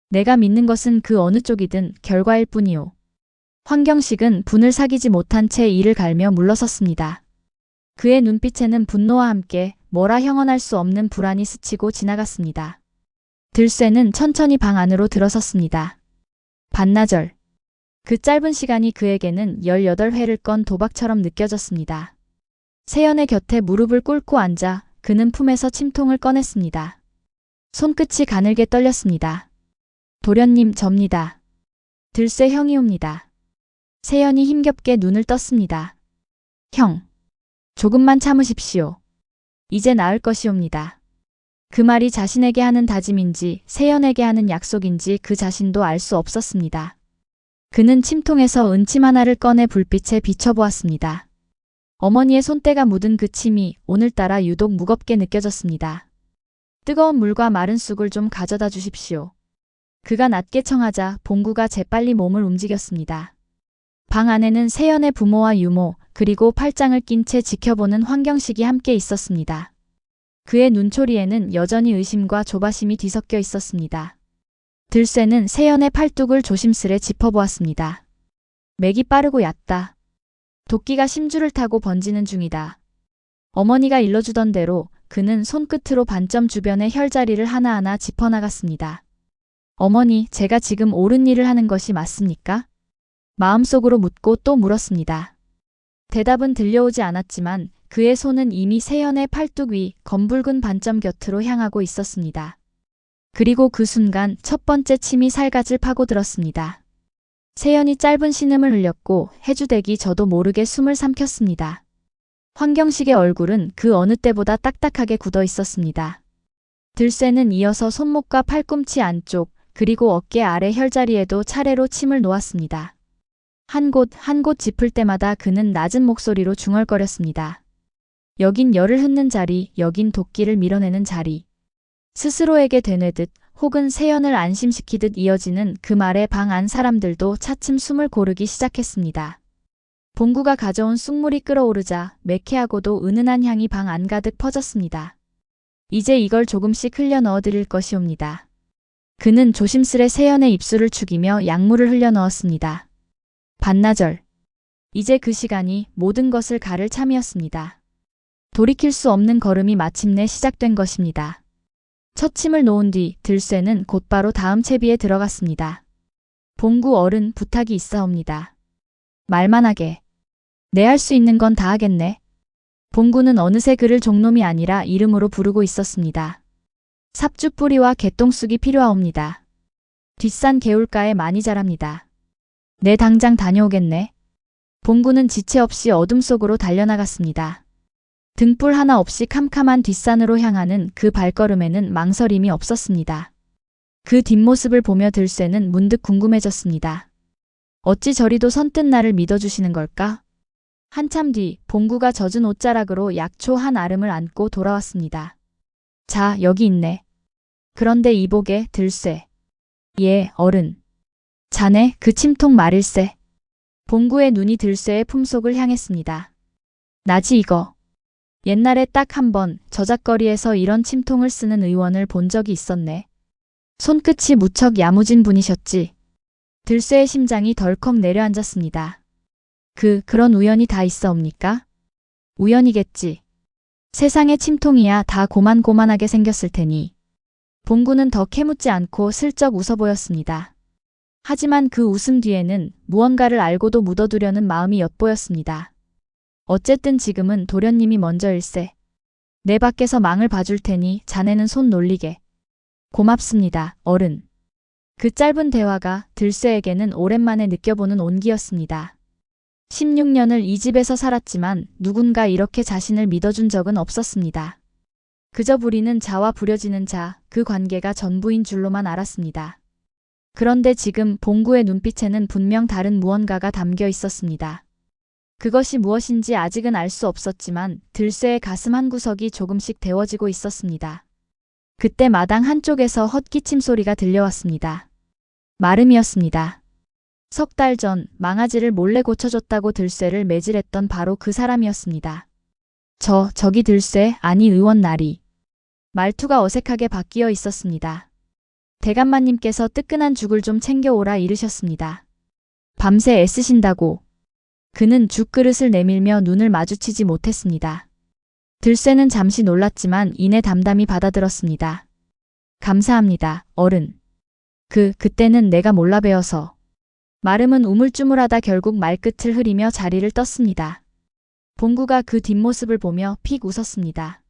내가 믿는 것은 그 어느 쪽이든 결과일 뿐이오. 황경식은 분을 사귀지 못한 채 이를 갈며 물러섰습니다. 그의 눈빛에는 분노와 함께 뭐라 형언할 수 없는 불안이 스치고 지나갔습니다. 들쇠는 천천히 방 안으로 들어섰습니다. 반나절. 그 짧은 시간이 그에게는 18회를 건 도박처럼 느껴졌습니다. 세연의 곁에 무릎을 꿇고 앉아 그는 품에서 침통을 꺼냈습니다. 손끝이 가늘게 떨렸습니다. 도련님, 접니다. 들쇠 형이 옵니다. 세연이 힘겹게 눈을 떴습니다. 형. 조금만 참으십시오. 이제 나을 것이옵니다. 그 말이 자신에게 하는 다짐인지 세연에게 하는 약속인지 그 자신도 알 수 없었습니다. 그는 침통에서 은침 하나를 꺼내 불빛에 비춰보았습니다. 어머니의 손때가 묻은 그 침이 오늘따라 유독 무겁게 느껴졌습니다. 뜨거운 물과 마른 쑥을 좀 가져다 주십시오. 그가 낮게 청하자 봉구가 재빨리 몸을 움직였습니다. 방 안에는 세연의 부모와 유모, 그리고 팔짱을 낀 채 지켜보는 황경식이 함께 있었습니다. 그의 눈초리에는 여전히 의심과 조바심이 뒤섞여 있었습니다. 들쇠는 세연의 팔뚝을 조심스레 짚어보았습니다. 맥이 빠르고 얕다. 도끼가 심줄을 타고 번지는 중이다. 어머니가 일러주던 대로 그는 손끝으로 반점 주변의 혈자리를 하나하나 짚어나갔습니다. 어머니, 제가 지금 옳은 일을 하는 것이 맞습니까? 마음속으로 묻고 또 물었습니다. 대답은 들려오지 않았지만 그의 손은 이미 세연의 팔뚝 위 검붉은 반점 곁으로 향하고 있었습니다. 그리고 그 순간 첫 번째 침이 살갗을 파고들었습니다. 세연이 짧은 신음을 흘렸고 해주댁이 저도 모르게 숨을 삼켰습니다. 황경식의 얼굴은 그 어느 때보다 딱딱하게 굳어 있었습니다. 들쇠는 이어서 손목과 팔꿈치 안쪽 그리고 어깨 아래 혈자리에도 차례로 침을 놓았습니다. 한 곳 한 곳 짚을 때마다 그는 낮은 목소리로 중얼거렸습니다. 여긴 열을 흩는 자리, 여긴 도끼를 밀어내는 자리. 스스로에게 되뇌듯 혹은 세연을 안심시키듯 이어지는 그 말에 방 안 사람들도 차츰 숨을 고르기 시작했습니다. 봉구가 가져온 쑥물이 끓어오르자 매캐하고도 은은한 향이 방 안 가득 퍼졌습니다. 이제 이걸 조금씩 흘려 넣어드릴 것이옵니다. 그는 조심스레 세연의 입술을 죽이며 약물을 흘려 넣었습니다. 반나절. 이제 그 시간이 모든 것을 가를 참이었습니다. 돌이킬 수 없는 걸음이 마침내 시작된 것입니다. 첫 침을 놓은 뒤 들쇠는 곧바로 다음 채비에 들어갔습니다. 봉구 어른, 부탁이 있사옵니다. 말만 하게. 내 할 수 있는 건 다 하겠네. 봉구는 어느새 그를 종놈이 아니라 이름으로 부르고 있었습니다. 삽주 뿌리와 개똥쑥이 필요하옵니다. 뒷산 개울가에 많이 자랍니다. 내 당장 다녀오겠네. 봉구는 지체 없이 어둠 속으로 달려나갔습니다. 등불 하나 없이 캄캄한 뒷산으로 향하는 그 발걸음에는 망설임이 없었습니다. 그 뒷모습을 보며 들쇠는 문득 궁금해졌습니다. 어찌 저리도 선뜻 나를 믿어주시는 걸까? 한참 뒤 봉구가 젖은 옷자락으로 약초 한 알음을 안고 돌아왔습니다. 자, 여기 있네. 그런데 이보게, 들쇠. 예, 어른. 자네, 그 침통 말일세. 봉구의 눈이 들쇠의 품속을 향했습니다. 나지 이거. 옛날에 딱 한 번 저작거리에서 이런 침통을 쓰는 의원을 본 적이 있었네. 손끝이 무척 야무진 분이셨지. 들쇠의 심장이 덜컥 내려앉았습니다. 그런 우연이 다 있어옵니까? 우연이겠지. 세상에 침통이야 다 고만고만하게 생겼을 테니. 봉구는 더 캐묻지 않고 슬쩍 웃어 보였습니다. 하지만 그 웃음 뒤에는 무언가를 알고도 묻어두려는 마음이 엿보였습니다. 어쨌든 지금은 도련님이 먼저일세. 내 밖에서 망을 봐줄 테니 자네는 손 놀리게. 고맙습니다, 어른. 그 짧은 대화가 들쇠에게는 오랜만에 느껴보는 온기였습니다. 16년을 이 집에서 살았지만 누군가 이렇게 자신을 믿어준 적은 없었습니다. 그저 부리는 자와 부려지는 자, 그 관계가 전부인 줄로만 알았습니다. 그런데 지금 봉구의 눈빛에는 분명 다른 무언가가 담겨 있었습니다. 그것이 무엇인지 아직은 알 수 없었지만 들쇠의 가슴 한구석이 조금씩 데워지고 있었습니다. 그때 마당 한쪽에서 헛기침 소리가 들려왔습니다. 마름이었습니다. 석 달 전 망아지를 몰래 고쳐줬다고 들쇠를 매질했던 바로 그 사람이었습니다. 저기 들쇠, 아니 의원 나리. 말투가 어색하게 바뀌어 있었습니다. 대감마님께서 뜨끈한 죽을 좀 챙겨오라 이르셨습니다. 밤새 애쓰신다고. 그는 죽그릇을 내밀며 눈을 마주치지 못했습니다. 들쇠는 잠시 놀랐지만 이내 담담히 받아들었습니다. 감사합니다, 어른. 그때는 내가 몰라 배워서. 마름은 우물쭈물하다 결국 말끝을 흐리며 자리를 떴습니다. 봉구가 그 뒷모습을 보며 픽 웃었습니다.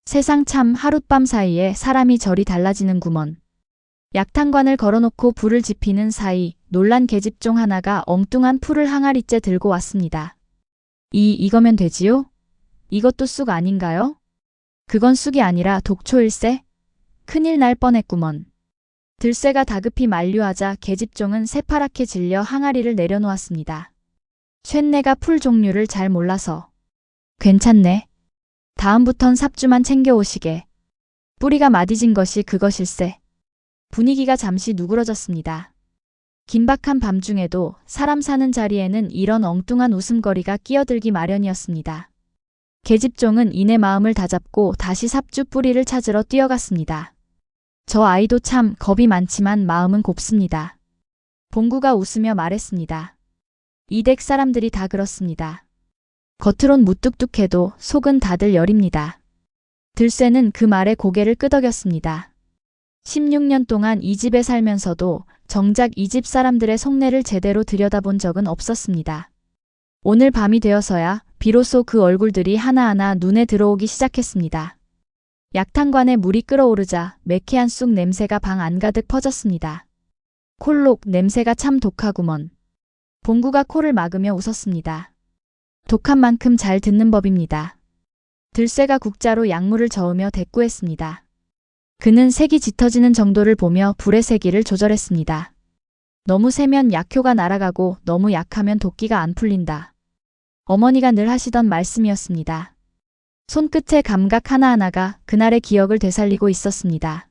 세상 참 하룻밤 사이에 사람이 저리 달라지는구먼. 약탕관을 걸어놓고 불을 지피는 사이 놀란 계집종 하나가 엉뚱한 풀을 항아리째 들고 왔습니다. 이거면 되지요? 이것도 쑥 아닌가요? 그건 쑥이 아니라 독초일세? 큰일 날 뻔했구먼. 들쇠가 다급히 만류하자 계집종은 새파랗게 질려 항아리를 내려놓았습니다. 쇳내가 풀 종류를 잘 몰라서. 괜찮네. 다음부턴 삽주만 챙겨오시게. 뿌리가 마디진 것이 그것일세. 분위기가 잠시 누그러졌습니다. 긴박한 밤중에도 사람 사는 자리에는 이런 엉뚱한 웃음거리가 끼어들기 마련이었습니다. 계집종은 이내 마음을 다잡고 다시 삽주 뿌리를 찾으러 뛰어갔습니다. 저 아이도 참 겁이 많지만 마음은 곱습니다. 봉구가 웃으며 말했습니다. 이 댁 사람들이 다 그렇습니다. 겉으론 무뚝뚝해도 속은 다들 여립니다. 들쇠는 그 말에 고개를 끄덕였습니다. 16년 동안 이 집에 살면서도 정작 이 집 사람들의 속내를 제대로 들여다본 적은 없었습니다. 오늘 밤이 되어서야 비로소 그 얼굴들이 하나하나 눈에 들어오기 시작했습니다. 약탕관에 물이 끓어오르자 매캐한 쑥 냄새가 방 안가득 퍼졌습니다. 콜록 냄새가 참 독하구먼. 봉구가 코를 막으며 웃었습니다. 독한 만큼 잘 듣는 법입니다. 들쇠가 국자로 약물을 저으며 대꾸했습니다. 그는 색이 짙어지는 정도를 보며 불의 세기를 조절했습니다. 너무 세면 약효가 날아가고 너무 약하면 도끼가 안 풀린다. 어머니가 늘 하시던 말씀이었습니다. 손끝의 감각 하나하나가 그날의 기억을 되살리고 있었습니다.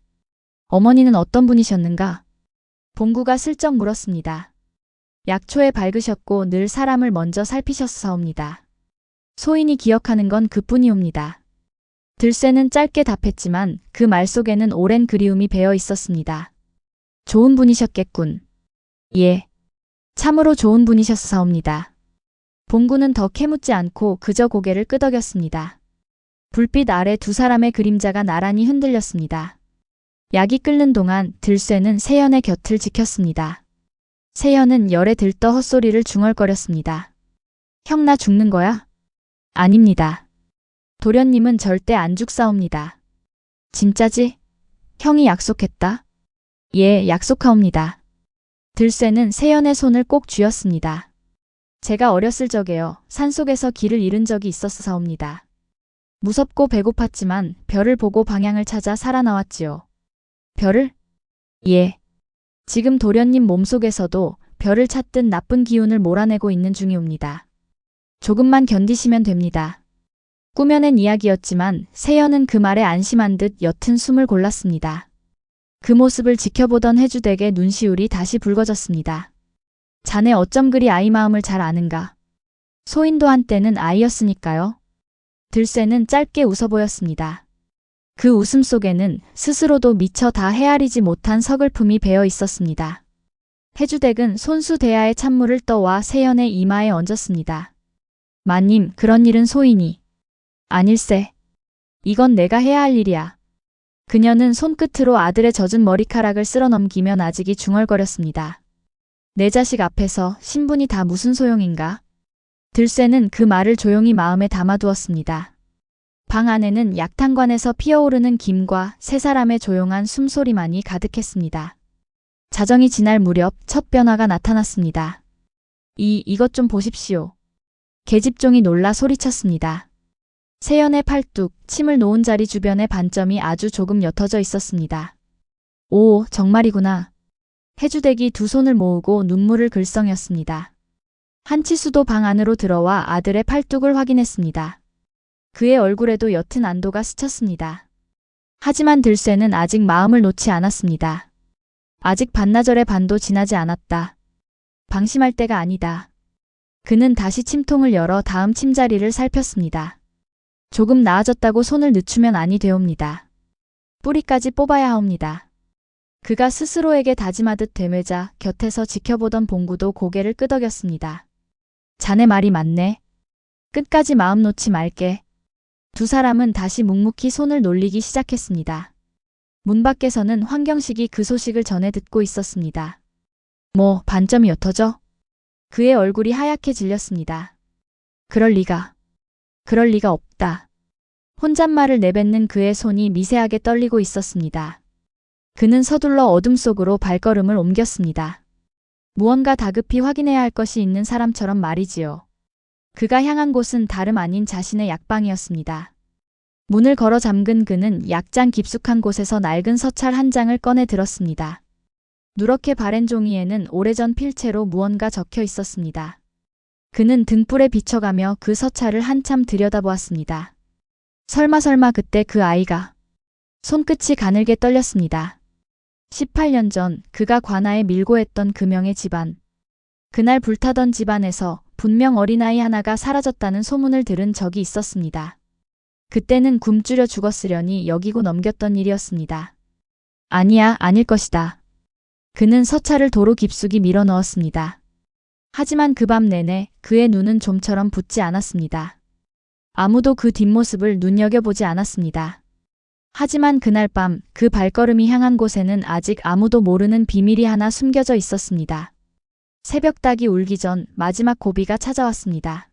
어머니는 어떤 분이셨는가? 봉구가 슬쩍 물었습니다. 약초에 밝으셨고 늘 사람을 먼저 살피셨사옵니다. 소인이 기억하는 건 그뿐이옵니다. 들쇠는 짧게 답했지만 그 말 속에는 오랜 그리움이 배어 있었습니다. 좋은 분이셨겠군. 예. 참으로 좋은 분이셨사옵니다. 봉구는 더 캐묻지 않고 그저 고개를 끄덕였습니다. 불빛 아래 두 사람의 그림자가 나란히 흔들렸습니다. 약이 끓는 동안 들쇠는 세연의 곁을 지켰습니다. 세연은 열에 들떠 헛소리를 중얼거렸습니다. 형 나 죽는 거야? 아닙니다. 도련님은 절대 안 죽사옵니다. 진짜지? 형이 약속했다? 예, 약속하옵니다. 들쇠는 세연의 손을 꼭 쥐었습니다. 제가 어렸을 적에요. 산속에서 길을 잃은 적이 있었사옵니다. 무섭고 배고팠지만 별을 보고 방향을 찾아 살아나왔지요. 별을? 예. 지금 도련님 몸속에서도 별을 찾듯 나쁜 기운을 몰아내고 있는 중이옵니다. 조금만 견디시면 됩니다. 꾸며낸 이야기였지만 세연은 그 말에 안심한 듯 옅은 숨을 골랐습니다. 그 모습을 지켜보던 해주댁의 눈시울이 다시 붉어졌습니다. 자네 어쩜 그리 아이 마음을 잘 아는가? 소인도 한때는 아이였으니까요. 들쇠는 짧게 웃어 보였습니다. 그 웃음 속에는 스스로도 미처 다 헤아리지 못한 서글픔이 배어 있었습니다. 해주댁은 손수 대야의 찬물을 떠와 세연의 이마에 얹었습니다. 마님, 그런 일은 소인이. 아닐세. 이건 내가 해야 할 일이야. 그녀는 손끝으로 아들의 젖은 머리카락을 쓸어 넘기며 나직이 중얼거렸습니다. 내 자식 앞에서 신분이 다 무슨 소용인가? 들쇠는 그 말을 조용히 마음에 담아두었습니다. 방 안에는 약탕관에서 피어오르는 김과 세 사람의 조용한 숨소리만이 가득했습니다. 자정이 지날 무렵 첫 변화가 나타났습니다. 이것 좀 보십시오. 계집종이 놀라 소리쳤습니다. 세연의 팔뚝, 침을 놓은 자리 주변의 반점이 아주 조금 옅어져 있었습니다. 오, 정말이구나. 해주댁이 두 손을 모으고 눈물을 글썽였습니다. 한치수도 방 안으로 들어와 아들의 팔뚝을 확인했습니다. 그의 얼굴에도 옅은 안도가 스쳤습니다. 하지만 들쇠는 아직 마음을 놓지 않았습니다. 아직 반나절의 반도 지나지 않았다. 방심할 때가 아니다. 그는 다시 침통을 열어 다음 침자리를 살폈습니다. 조금 나아졌다고 손을 늦추면 아니 되옵니다. 뿌리까지 뽑아야 하옵니다. 그가 스스로에게 다짐하듯 되뇌자 곁에서 지켜보던 봉구도 고개를 끄덕였습니다. 자네 말이 맞네. 끝까지 마음 놓지 말게. 두 사람은 다시 묵묵히 손을 놀리기 시작했습니다. 문 밖에서는 황경식이 그 소식을 전해 듣고 있었습니다. 뭐, 반점이 옅어져? 그의 얼굴이 하얗게 질렸습니다. 그럴 리가 없다. 혼잣말을 내뱉는 그의 손이 미세하게 떨리고 있었습니다. 그는 서둘러 어둠 속으로 발걸음을 옮겼습니다. 무언가 다급히 확인해야 할 것이 있는 사람처럼 말이지요. 그가 향한 곳은 다름 아닌 자신의 약방이었습니다. 문을 걸어 잠근 그는 약장 깊숙한 곳에서 낡은 서찰 한 장을 꺼내 들었습니다. 누렇게 바랜 종이에는 오래전 필체로 무언가 적혀 있었습니다. 그는 등불에 비춰가며 그 서찰을 한참 들여다보았습니다. 설마 그때 그 아이가. 손끝이 가늘게 떨렸습니다. 18년 전 그가 관아에 밀고 했던 금영의 집안. 그날 불타던 집안에서 분명 어린아이 하나가 사라졌다는 소문을 들은 적이 있었습니다. 그때는 굶주려 죽었으려니 여기고 넘겼던 일이었습니다. 아닐 것이다. 그는 서찰을 도로 깊숙이 밀어 넣었습니다. 하지만 그 밤 내내 그의 눈은 좀처럼 붙지 않았습니다. 아무도 그 뒷모습을 눈여겨보지 않았습니다. 하지만 그날 밤 그 발걸음이 향한 곳에는 아직 아무도 모르는 비밀이 하나 숨겨져 있었습니다. 새벽닭이 울기 전 마지막 고비가 찾아왔습니다.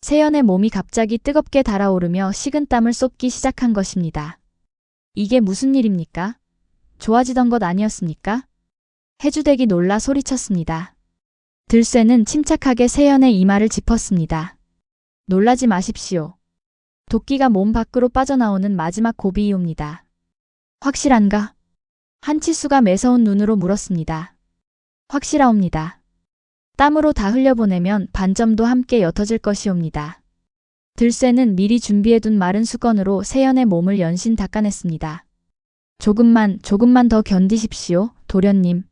세연의 몸이 갑자기 뜨겁게 달아오르며 식은땀을 쏟기 시작한 것입니다. 이게 무슨 일입니까? 좋아지던 것 아니었습니까? 해주댁이 놀라 소리쳤습니다. 들쇠는 침착하게 세연의 이마를 짚었습니다. 놀라지 마십시오. 도끼가 몸 밖으로 빠져나오는 마지막 고비이옵니다. 확실한가? 한치수가 매서운 눈으로 물었습니다. 확실하옵니다. 땀으로 다 흘려보내면 반점도 함께 옅어질 것이옵니다. 들쇠는 미리 준비해둔 마른 수건으로 세연의 몸을 연신 닦아냈습니다. 조금만 더 견디십시오, 도련님.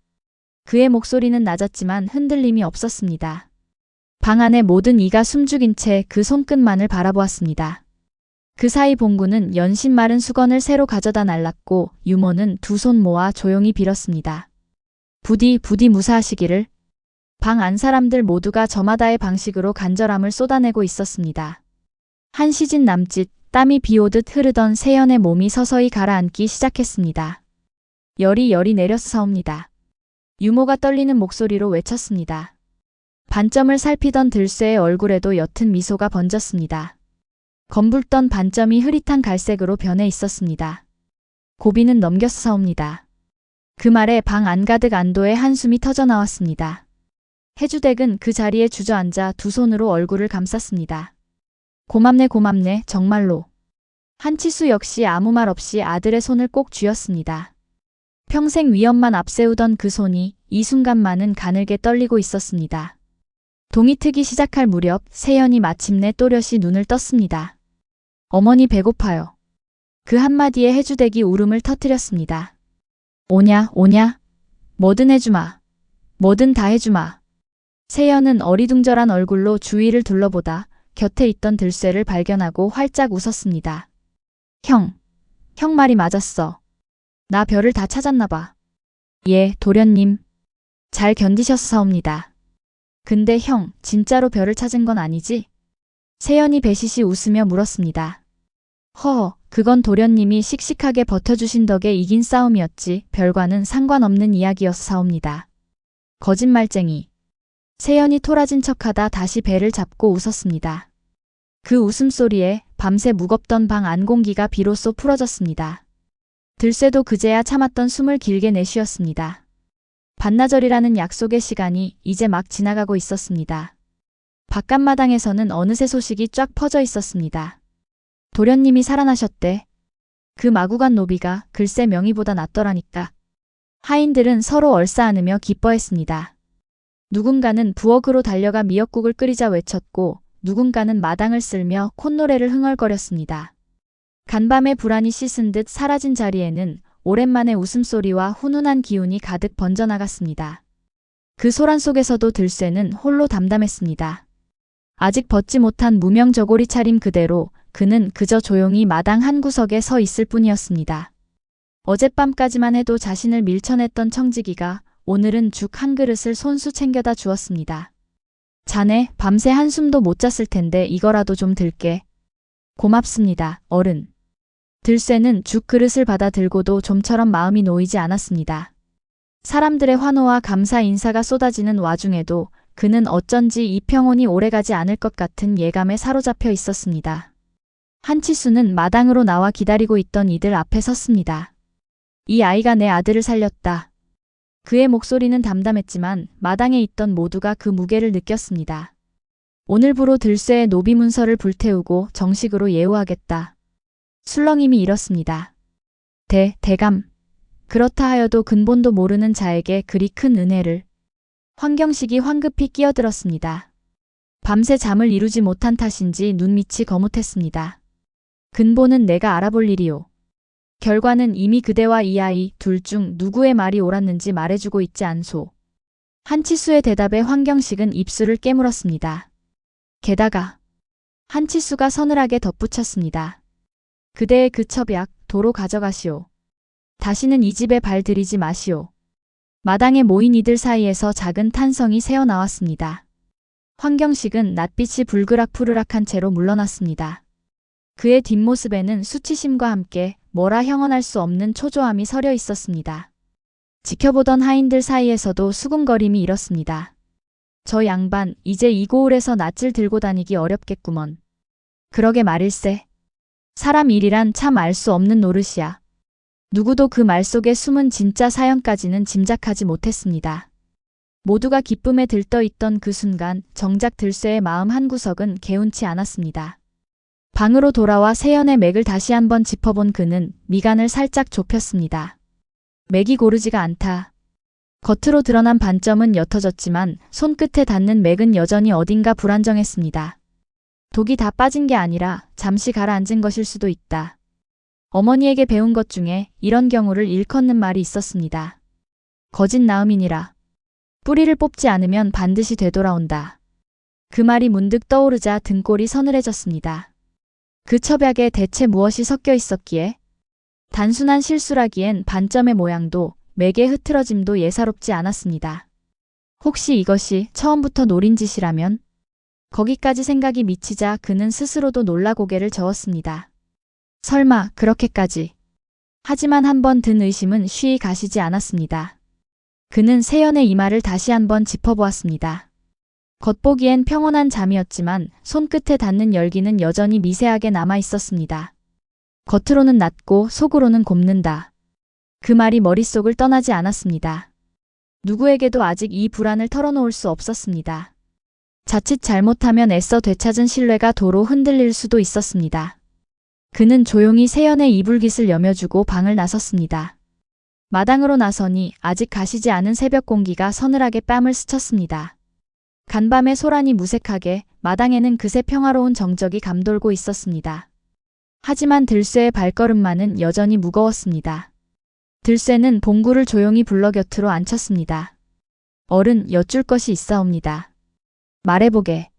그의 목소리는 낮았지만 흔들림이 없었습니다. 방 안의 모든 이가 숨죽인 채 그 손끝만을 바라보았습니다. 그 사이 봉구는 연신 마른 수건을 새로 가져다 날랐고 유모는 두 손 모아 조용히 빌었습니다. 부디 무사하시기를. 방 안 사람들 모두가 저마다의 방식으로 간절함을 쏟아내고 있었습니다. 한 시진 남짓 땀이 비오듯 흐르던 세연의 몸이 서서히 가라앉기 시작했습니다. 열이 내렸사옵니다. 유모가 떨리는 목소리로 외쳤습니다. 반점을 살피던 들쇠의 얼굴에도 옅은 미소가 번졌습니다. 검붉던 반점이 흐릿한 갈색으로 변해 있었습니다. 고비는 넘겼사옵니다. 그 말에 방 안가득 안도의 한숨이 터져나왔습니다. 해주댁은 그 자리에 주저앉아 두 손으로 얼굴을 감쌌습니다. 고맙네 정말로. 한치수 역시 아무 말 없이 아들의 손을 꼭 쥐었습니다. 평생 위험만 앞세우던 그 손이 이 순간만은 가늘게 떨리고 있었습니다. 동이 트기 시작할 무렵 세연이 마침내 또렷이 눈을 떴습니다. 어머니 배고파요. 그 한마디에 해주댁이 울음을 터뜨렸습니다. 오냐? 뭐든 해주마. 뭐든 다 해주마. 세연은 어리둥절한 얼굴로 주위를 둘러보다 곁에 있던 들쇠를 발견하고 활짝 웃었습니다. 형 말이 맞았어. 나 별을 다 찾았나 봐. 예, 도련님. 잘 견디셨사옵니다. 근데 형, 진짜로 별을 찾은 건 아니지? 세연이 배시시 웃으며 물었습니다. 허허, 그건 도련님이 씩씩하게 버텨주신 덕에 이긴 싸움이었지 별과는 상관없는 이야기였사옵니다. 거짓말쟁이. 세연이 토라진 척하다 다시 배를 잡고 웃었습니다. 그 웃음소리에 밤새 무겁던 방 안 공기가 비로소 풀어졌습니다. 들쇠도 그제야 참았던 숨을 길게 내쉬었습니다. 반나절이라는 약속의 시간이 이제 막 지나가고 있었습니다. 바깥마당에서는 어느새 소식이 쫙 퍼져 있었습니다. 도련님이 살아나셨대. 그 마구간 노비가 글쎄 명의보다 낫더라니까. 하인들은 서로 얼싸안으며 기뻐했습니다. 누군가는 부엌으로 달려가 미역국을 끓이자 외쳤고 누군가는 마당을 쓸며 콧노래를 흥얼거렸습니다. 간밤에 불안이 씻은 듯 사라진 자리에는 오랜만에 웃음소리와 훈훈한 기운이 가득 번져나갔습니다. 그 소란 속에서도 들쇠는 홀로 담담했습니다. 아직 벗지 못한 무명 저고리 차림 그대로 그는 그저 조용히 마당 한 구석에 서 있을 뿐이었습니다. 어젯밤까지만 해도 자신을 밀쳐냈던 청지기가 오늘은 죽 한 그릇을 손수 챙겨다 주었습니다. 자네 밤새 한숨도 못 잤을 텐데 이거라도 좀 들게. 고맙습니다, 어른. 들쇠는 죽 그릇을 받아 들고도 좀처럼 마음이 놓이지 않았습니다. 사람들의 환호와 감사 인사가 쏟아지는 와중에도 그는 어쩐지 이 평온이 오래가지 않을 것 같은 예감에 사로잡혀 있었습니다. 한치수는 마당으로 나와 기다리고 있던 이들 앞에 섰습니다. 이 아이가 내 아들을 살렸다. 그의 목소리는 담담했지만 마당에 있던 모두가 그 무게를 느꼈습니다. 오늘부로 들쇠의 노비 문서를 불태우고 정식으로 예우하겠다. 술렁임이 이렇습니다. 대감. 그렇다 하여도 근본도 모르는 자에게 그리 큰 은혜를. 황경식이 황급히 끼어들었습니다. 밤새 잠을 이루지 못한 탓인지 눈밑이 거뭇했습니다. 근본은 내가 알아볼 일이오. 결과는 이미 그대와 이 아이 둘 중 누구의 말이 옳았는지 말해주고 있지 않소. 한치수의 대답에 황경식은 입술을 깨물었습니다. 게다가 한치수가 서늘하게 덧붙였습니다. 그대의 그 첩약 도로 가져가시오. 다시는 이 집에 발 들이지 마시오. 마당에 모인 이들 사이에서 작은 탄성이 새어나왔습니다. 황경식은 낯빛이 불그락푸르락한 채로 물러났습니다. 그의 뒷모습에는 수치심과 함께 뭐라 형언할 수 없는 초조함이 서려 있었습니다. 지켜보던 하인들 사이에서도 수군거림이 일었습니다. 저 양반 이제 이 고을에서 낯을 들고 다니기 어렵겠구먼. 그러게 말일세. 사람 일이란 참 알 수 없는 노릇이야. 누구도 그 말 속에 숨은 진짜 사연까지는 짐작하지 못했습니다. 모두가 기쁨에 들떠있던 그 순간 정작 들쇠의 마음 한구석은 개운치 않았습니다. 방으로 돌아와 세연의 맥을 다시 한번 짚어본 그는 미간을 살짝 좁혔습니다. 맥이 고르지가 않다. 겉으로 드러난 반점은 옅어졌지만 손끝에 닿는 맥은 여전히 어딘가 불안정했습니다. 독이 다 빠진 게 아니라 잠시 가라앉은 것일 수도 있다. 어머니에게 배운 것 중에 이런 경우를 일컫는 말이 있었습니다. 거짓 나음이니라. 뿌리를 뽑지 않으면 반드시 되돌아온다. 그 말이 문득 떠오르자 등골이 서늘해졌습니다. 그 첩약에 대체 무엇이 섞여 있었기에? 단순한 실수라기엔 반점의 모양도 맥의 흐트러짐도 예사롭지 않았습니다. 혹시 이것이 처음부터 노린 짓이라면? 거기까지 생각이 미치자 그는 스스로도 놀라 고개를 저었습니다. 설마 그렇게까지. 하지만 한번 든 의심은 쉬이 가시지 않았습니다. 그는 세연의 이마를 다시 한번 짚어보았습니다. 겉보기엔 평온한 잠이었지만 손끝에 닿는 열기는 여전히 미세하게 남아 있었습니다. 겉으로는 낮고 속으로는 곱는다. 그 말이 머릿속을 떠나지 않았습니다. 누구에게도 아직 이 불안을 털어놓을 수 없었습니다. 자칫 잘못하면 애써 되찾은 신뢰가 도로 흔들릴 수도 있었습니다. 그는 조용히 세연의 이불깃을 여며주고 방을 나섰습니다. 마당으로 나서니 아직 가시지 않은 새벽 공기가 서늘하게 뺨을 스쳤습니다. 간밤에 소란이 무색하게 마당에는 그새 평화로운 정적이 감돌고 있었습니다. 하지만 들쇠의 발걸음만은 여전히 무거웠습니다. 들쇠는 봉구를 조용히 불러 곁으로 앉혔습니다. 어른, 여쭐 것이 있사옵니다. 말해보게.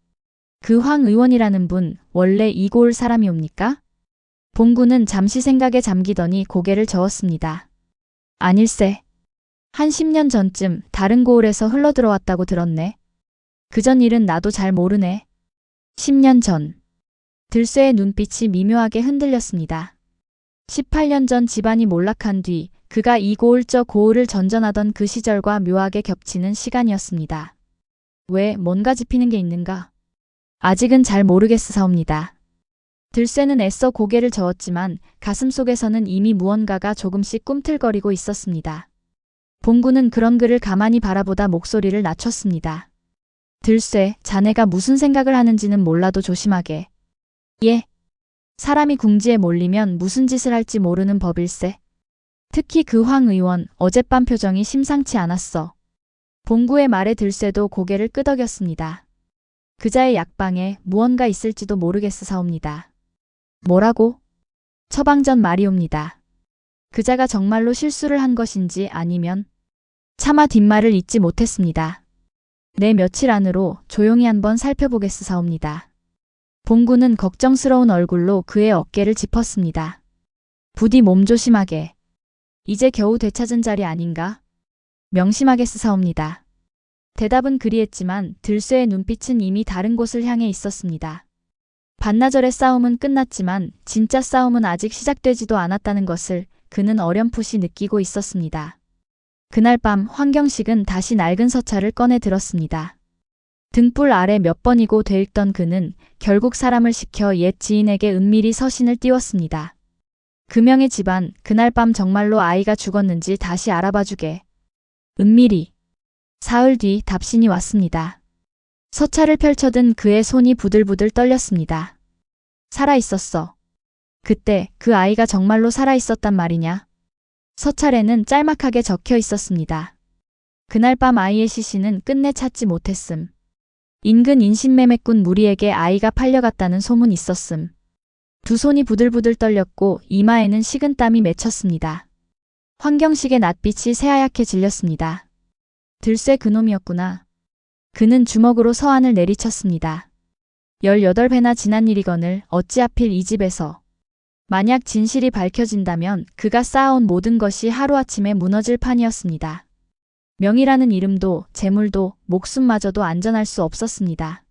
그 황 의원이라는 분 원래 이 고을 사람이옵니까? 봉구는 잠시 생각에 잠기더니 고개를 저었습니다. 아닐세. 한 10년 전쯤 다른 고을에서 흘러들어왔다고 들었네. 그전 일은 나도 잘 모르네. 10년 전. 들쇠의 눈빛이 미묘하게 흔들렸습니다. 18년 전 집안이 몰락한 뒤 그가 이 고을 저 고을을 전전하던 그 시절과 묘하게 겹치는 시간이었습니다. 왜 뭔가 짚히는 게 있는가? 아직은 잘 모르겠사옵니다. 들쇠는 애써 고개를 저었지만 가슴속에서는 이미 무언가가 조금씩 꿈틀거리고 있었습니다. 봉구는 그런 그를 가만히 바라보다 목소리를 낮췄습니다. 들쇠, 자네가 무슨 생각을 하는지는 몰라도 조심하게. 예. 사람이 궁지에 몰리면 무슨 짓을 할지 모르는 법일세. 특히 그 황 의원, 어젯밤 표정이 심상치 않았어. 봉구의 말에 들쇠도 고개를 끄덕였습니다. 그자의 약방에 무언가 있을지도 모르겠사옵니다. 뭐라고? 처방전 말이옵니다. 그자가 정말로 실수를 한 것인지 아니면 차마 뒷말을 잇지 못했습니다. 내 며칠 안으로 조용히 한번 살펴보겠사옵니다. 봉구는 걱정스러운 얼굴로 그의 어깨를 짚었습니다. 부디 몸조심하게. 이제 겨우 되찾은 자리 아닌가? 명심하겠사옵니다. 대답은 그리했지만 들쇠의 눈빛은 이미 다른 곳을 향해 있었습니다. 반나절의 싸움은 끝났지만 진짜 싸움은 아직 시작되지도 않았다는 것을 그는 어렴풋이 느끼고 있었습니다. 그날 밤 황경식은 다시 낡은 서찰을 꺼내 들었습니다. 등불 아래 몇 번이고 되읽던 그는 결국 사람을 시켜 옛 지인에게 은밀히 서신을 띄웠습니다. 금영의 집안, 그날 밤 정말로 아이가 죽었는지 다시 알아봐주게. 은밀히. 사흘 뒤 답신이 왔습니다. 서찰을 펼쳐든 그의 손이 부들부들 떨렸습니다. 살아있었어. 그때 그 아이가 정말로 살아있었단 말이냐? 서찰에는 짤막하게 적혀 있었습니다. 그날 밤 아이의 시신은 끝내 찾지 못했음. 인근 인신매매꾼 무리에게 아이가 팔려갔다는 소문이 있었음. 두 손이 부들부들 떨렸고 이마에는 식은땀이 맺혔습니다. 황경식의 낯빛이 새하얗게 질렸습니다. 들쇠 그놈이었구나. 그는 주먹으로 서한을 내리쳤습니다. 18배나 지난 일이거늘 어찌 하필 이 집에서. 만약 진실이 밝혀진다면 그가 쌓아온 모든 것이 하루아침에 무너질 판이었습니다. 명이라는 이름도 재물도 목숨마저도 안전할 수 없었습니다.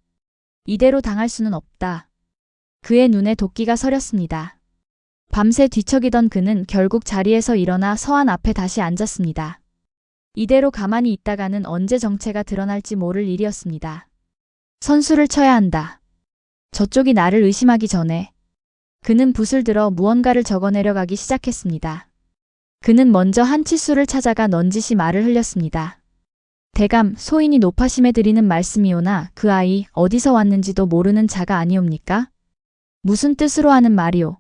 이대로 당할 수는 없다. 그의 눈에 도끼가 서렸습니다. 밤새 뒤척이던 그는 결국 자리에서 일어나 서한 앞에 다시 앉았습니다. 이대로 가만히 있다가는 언제 정체가 드러날지 모를 일이었습니다. 선수를 쳐야 한다. 저쪽이 나를 의심하기 전에. 그는 붓을 들어 무언가를 적어내려가기 시작했습니다. 그는 먼저 한치수를 찾아가 넌지시 말을 흘렸습니다. 대감, 소인이 높아심에 드리는 말씀이오나 그 아이 어디서 왔는지도 모르는 자가 아니옵니까? 무슨 뜻으로 하는 말이오?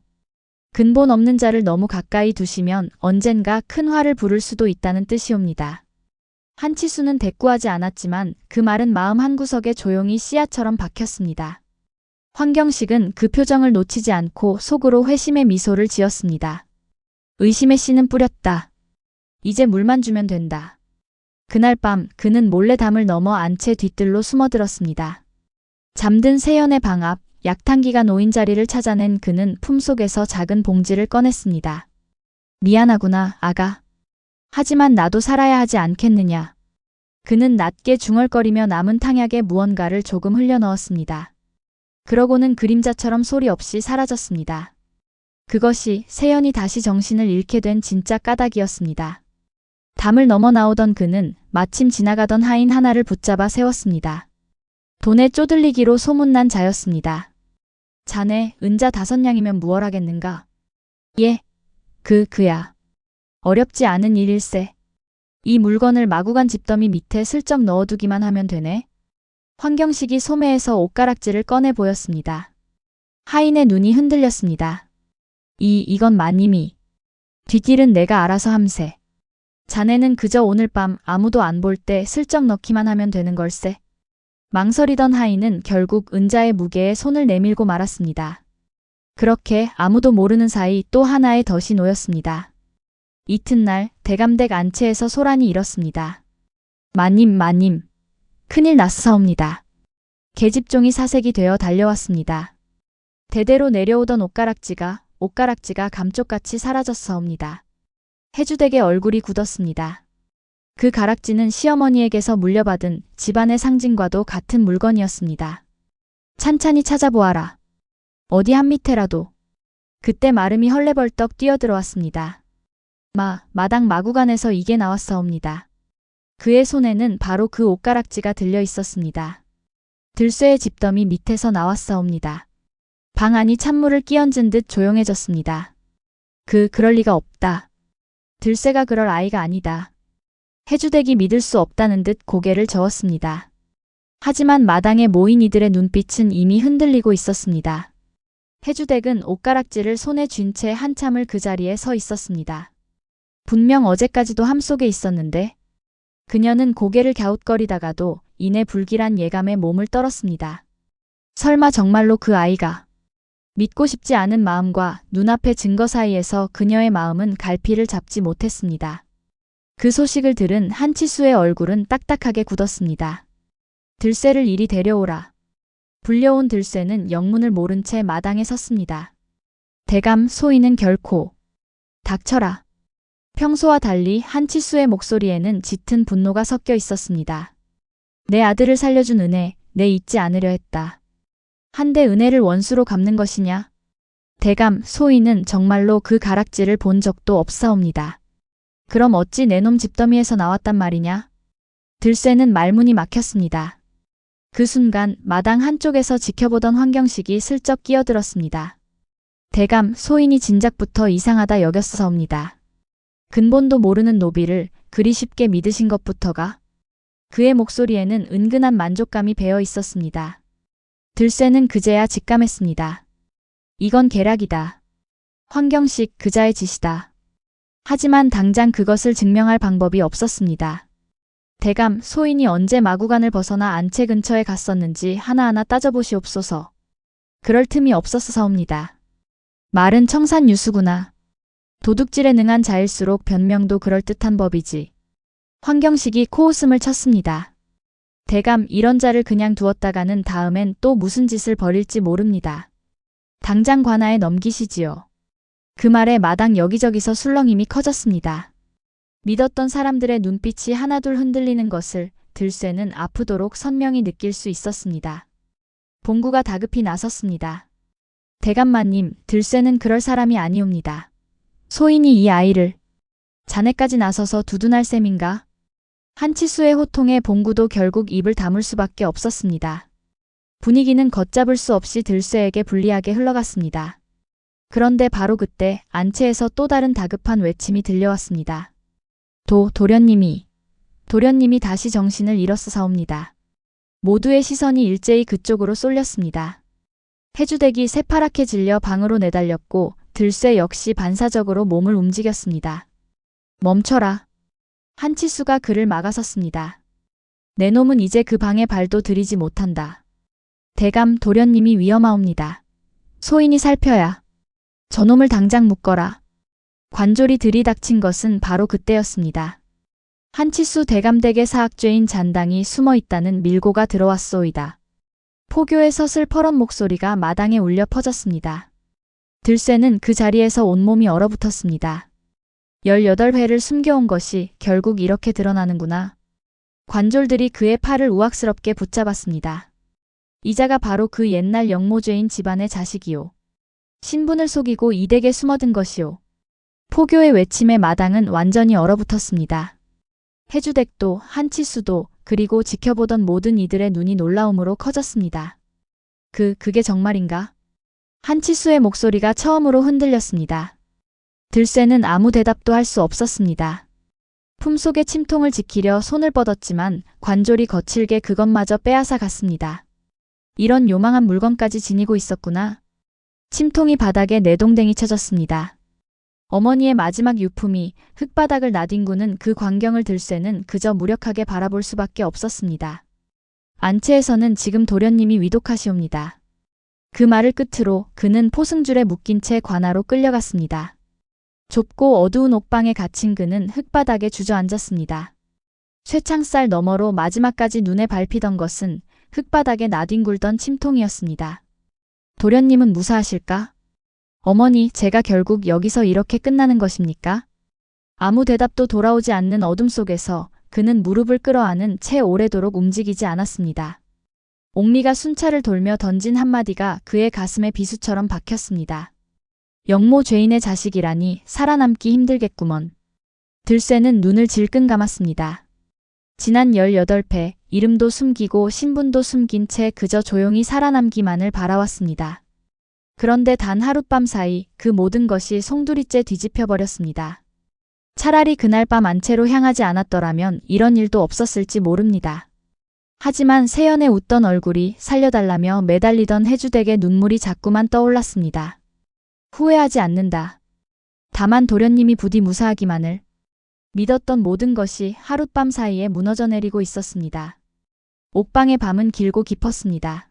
근본 없는 자를 너무 가까이 두시면 언젠가 큰 화를 부를 수도 있다는 뜻이옵니다. 한치수는 대꾸하지 않았지만 그 말은 마음 한구석에 조용히 씨앗처럼 박혔습니다. 황경식은 그 표정을 놓치지 않고 속으로 회심의 미소를 지었습니다. 의심의 씨는 뿌렸다. 이제 물만 주면 된다. 그날 밤 그는 몰래 담을 넘어 안채 뒤뜰로 숨어들었습니다. 잠든 세연의 방 앞 약탕기가 놓인 자리를 찾아낸 그는 품속에서 작은 봉지를 꺼냈습니다. 미안하구나, 아가. 하지만 나도 살아야 하지 않겠느냐. 그는 낮게 중얼거리며 남은 탕약에 무언가를 조금 흘려넣었습니다. 그러고는 그림자처럼 소리 없이 사라졌습니다. 그것이 세연이 다시 정신을 잃게 된 진짜 까닭이었습니다. 담을 넘어 나오던 그는 마침 지나가던 하인 하나를 붙잡아 세웠습니다. 돈에 쪼들리기로 소문난 자였습니다. 자네 은자 5냥이면 무얼하겠는가? 예, 그야. 어렵지 않은 일일세. 이 물건을 마구간 집더미 밑에 슬쩍 넣어두기만 하면 되네. 황경식이 소매에서 옷가락지를 꺼내 보였습니다. 하인의 눈이 흔들렸습니다. 이건 마님이. 뒷일은 내가 알아서 함세. 자네는 그저 오늘 밤 아무도 안 볼 때 슬쩍 넣기만 하면 되는 걸세. 망설이던 하인은 결국 은자의 무게에 손을 내밀고 말았습니다. 그렇게 아무도 모르는 사이 또 하나의 덫이 놓였습니다. 이튿날 대감댁 안채에서 소란이 일었습니다. 마님. 큰일 났사옵니다. 계집종이 사색이 되어 달려왔습니다. 대대로 내려오던 옷가락지가 감쪽같이 사라졌사옵니다. 해주댁의 얼굴이 굳었습니다. 그 가락지는 시어머니에게서 물려받은 집안의 상징과도 같은 물건이었습니다. 찬찬히 찾아보아라. 어디 한 밑에라도. 그때 마름이 헐레벌떡 뛰어들어왔습니다. 마당 마구간에서 이게 나왔사옵니다. 그의 손에는 바로 그 옷가락지가 들려 있었습니다. 들쇠의 집더미 밑에서 나왔사옵니다. 방 안이 찬물을 끼얹은 듯 조용해졌습니다. 그럴 리가 없다. 들쇠가 그럴 아이가 아니다. 해주댁이 믿을 수 없다는 듯 고개를 저었습니다. 하지만 마당에 모인 이들의 눈빛은 이미 흔들리고 있었습니다. 해주댁은 옷가락지를 손에 쥔 채 한참을 그 자리에 서 있었습니다. 분명 어제까지도 함 속에 있었는데 그녀는 고개를 갸웃거리다가도 이내 불길한 예감에 몸을 떨었습니다. 설마 정말로 그 아이가. 믿고 싶지 않은 마음과 눈앞의 증거 사이에서 그녀의 마음은 갈피를 잡지 못했습니다. 그 소식을 들은 한치수의 얼굴은 딱딱하게 굳었습니다. 들쇠를 이리 데려오라. 불려온 들쇠는 영문을 모른 채 마당에 섰습니다. 대감, 소인은 결코. 닥쳐라. 평소와 달리 한치수의 목소리에는 짙은 분노가 섞여 있었습니다. 내 아들을 살려준 은혜, 내 잊지 않으려 했다. 한데 은혜를 원수로 갚는 것이냐? 대감, 소인은 정말로 그 가락지를 본 적도 없사옵니다. 그럼 어찌 내 놈 집더미에서 나왔단 말이냐? 들쇠는 말문이 막혔습니다. 그 순간 마당 한쪽에서 지켜보던 황경식이 슬쩍 끼어들었습니다. 대감, 소인이 진작부터 이상하다 여겼사옵니다. 근본도 모르는 노비를 그리 쉽게 믿으신 것부터가. 그의 목소리에는 은근한 만족감이 배어 있었습니다. 들쇠는 그제야 직감했습니다. 이건 계략이다. 황경식 그자의 짓이다. 하지만 당장 그것을 증명할 방법이 없었습니다. 대감, 소인이 언제 마구간을 벗어나 안채 근처에 갔었는지 하나하나 따져보시옵소서. 그럴 틈이 없었사옵니다. 말은 청산유수구나. 도둑질에 능한 자일수록 변명도 그럴듯한 법이지. 황경식이 코웃음을 쳤습니다. 대감, 이런 자를 그냥 두었다가는 다음엔 또 무슨 짓을 벌일지 모릅니다. 당장 관아에 넘기시지요. 그 말에 마당 여기저기서 술렁임이 커졌습니다. 믿었던 사람들의 눈빛이 하나둘 흔들리는 것을 들쇠는 아프도록 선명히 느낄 수 있었습니다. 봉구가 다급히 나섰습니다. 대감마님, 들쇠는 그럴 사람이 아니옵니다. 소인이 이 아이를 자네까지 나서서 두둔할 셈인가? 한치수의 호통에 봉구도 결국 입을 다물 수밖에 없었습니다. 분위기는 걷잡을 수 없이 들쇠에게 불리하게 흘러갔습니다. 그런데 바로 그때 안채에서 또 다른 다급한 외침이 들려왔습니다. 도련님이 다시 정신을 잃었사옵니다. 모두의 시선이 일제히 그쪽으로 쏠렸습니다. 해주댁이 새파랗게 질려 방으로 내달렸고 들쇠 역시 반사적으로 몸을 움직였습니다. 멈춰라. 한치수가 그를 막아섰습니다. 내 놈은 이제 그 방에 발도 들이지 못한다. 대감 도련님이 위험하옵니다. 소인이 살펴야. 저놈을 당장 묶어라. 관졸이 들이닥친 것은 바로 그때였습니다. 한치수 대감댁의 사학죄인 잔당이 숨어있다는 밀고가 들어왔소이다. 포교의 서슬퍼런 목소리가 마당에 울려 퍼졌습니다. 들쇠는 그 자리에서 온몸이 얼어붙었습니다. 18회를 숨겨온 것이 결국 이렇게 드러나는구나. 관졸들이 그의 팔을 우악스럽게 붙잡았습니다. 이자가 바로 그 옛날 영모죄인 집안의 자식이요. 신분을 속이고 이 댁에 숨어든 것이요. 포교의 외침에 마당은 완전히 얼어붙었습니다. 해주댁도 한치수도 그리고 지켜보던 모든 이들의 눈이 놀라움으로 커졌습니다. 그게 정말인가? 한치수의 목소리가 처음으로 흔들렸습니다. 들쇠는 아무 대답도 할 수 없었습니다. 품속의 침통을 지키려 손을 뻗었지만 관졸이 거칠게 그것마저 빼앗아 갔습니다. 이런 요망한 물건까지 지니고 있었구나. 침통이 바닥에 내동댕이 쳐졌습니다. 어머니의 마지막 유품이 흙바닥을 나뒹구는 그 광경을 들쇠는 그저 무력하게 바라볼 수밖에 없었습니다. 안채에서는 지금 도련님이 위독하시옵니다. 그 말을 끝으로 그는 포승줄에 묶인 채 관아로 끌려갔습니다. 좁고 어두운 옥방에 갇힌 그는 흙바닥에 주저앉았습니다. 쇠창살 너머로 마지막까지 눈에 밟히던 것은 흙바닥에 나뒹굴던 침통이었습니다. 도련님은 무사하실까? 어머니, 제가 결국 여기서 이렇게 끝나는 것입니까? 아무 대답도 돌아오지 않는 어둠 속에서 그는 무릎을 끌어안은 채 오래도록 움직이지 않았습니다. 옥미가 순찰을 돌며 던진 한마디가 그의 가슴에 비수처럼 박혔습니다. 영모 죄인의 자식이라니 살아남기 힘들겠구먼. 들쇠는 눈을 질끈 감았습니다. 지난 18패, 이름도 숨기고 신분도 숨긴 채 그저 조용히 살아남기만을 바라왔습니다. 그런데 단 하룻밤 사이 그 모든 것이 송두리째 뒤집혀버렸습니다. 차라리 그날 밤 안채로 향하지 않았더라면 이런 일도 없었을지 모릅니다. 하지만 세연의 웃던 얼굴이 살려달라며 매달리던 해주댁의 눈물이 자꾸만 떠올랐습니다. 후회하지 않는다. 다만 도련님이 부디 무사하기만을. 믿었던 모든 것이 하룻밤 사이에 무너져 내리고 있었습니다. 옥방의 밤은 길고 깊었습니다.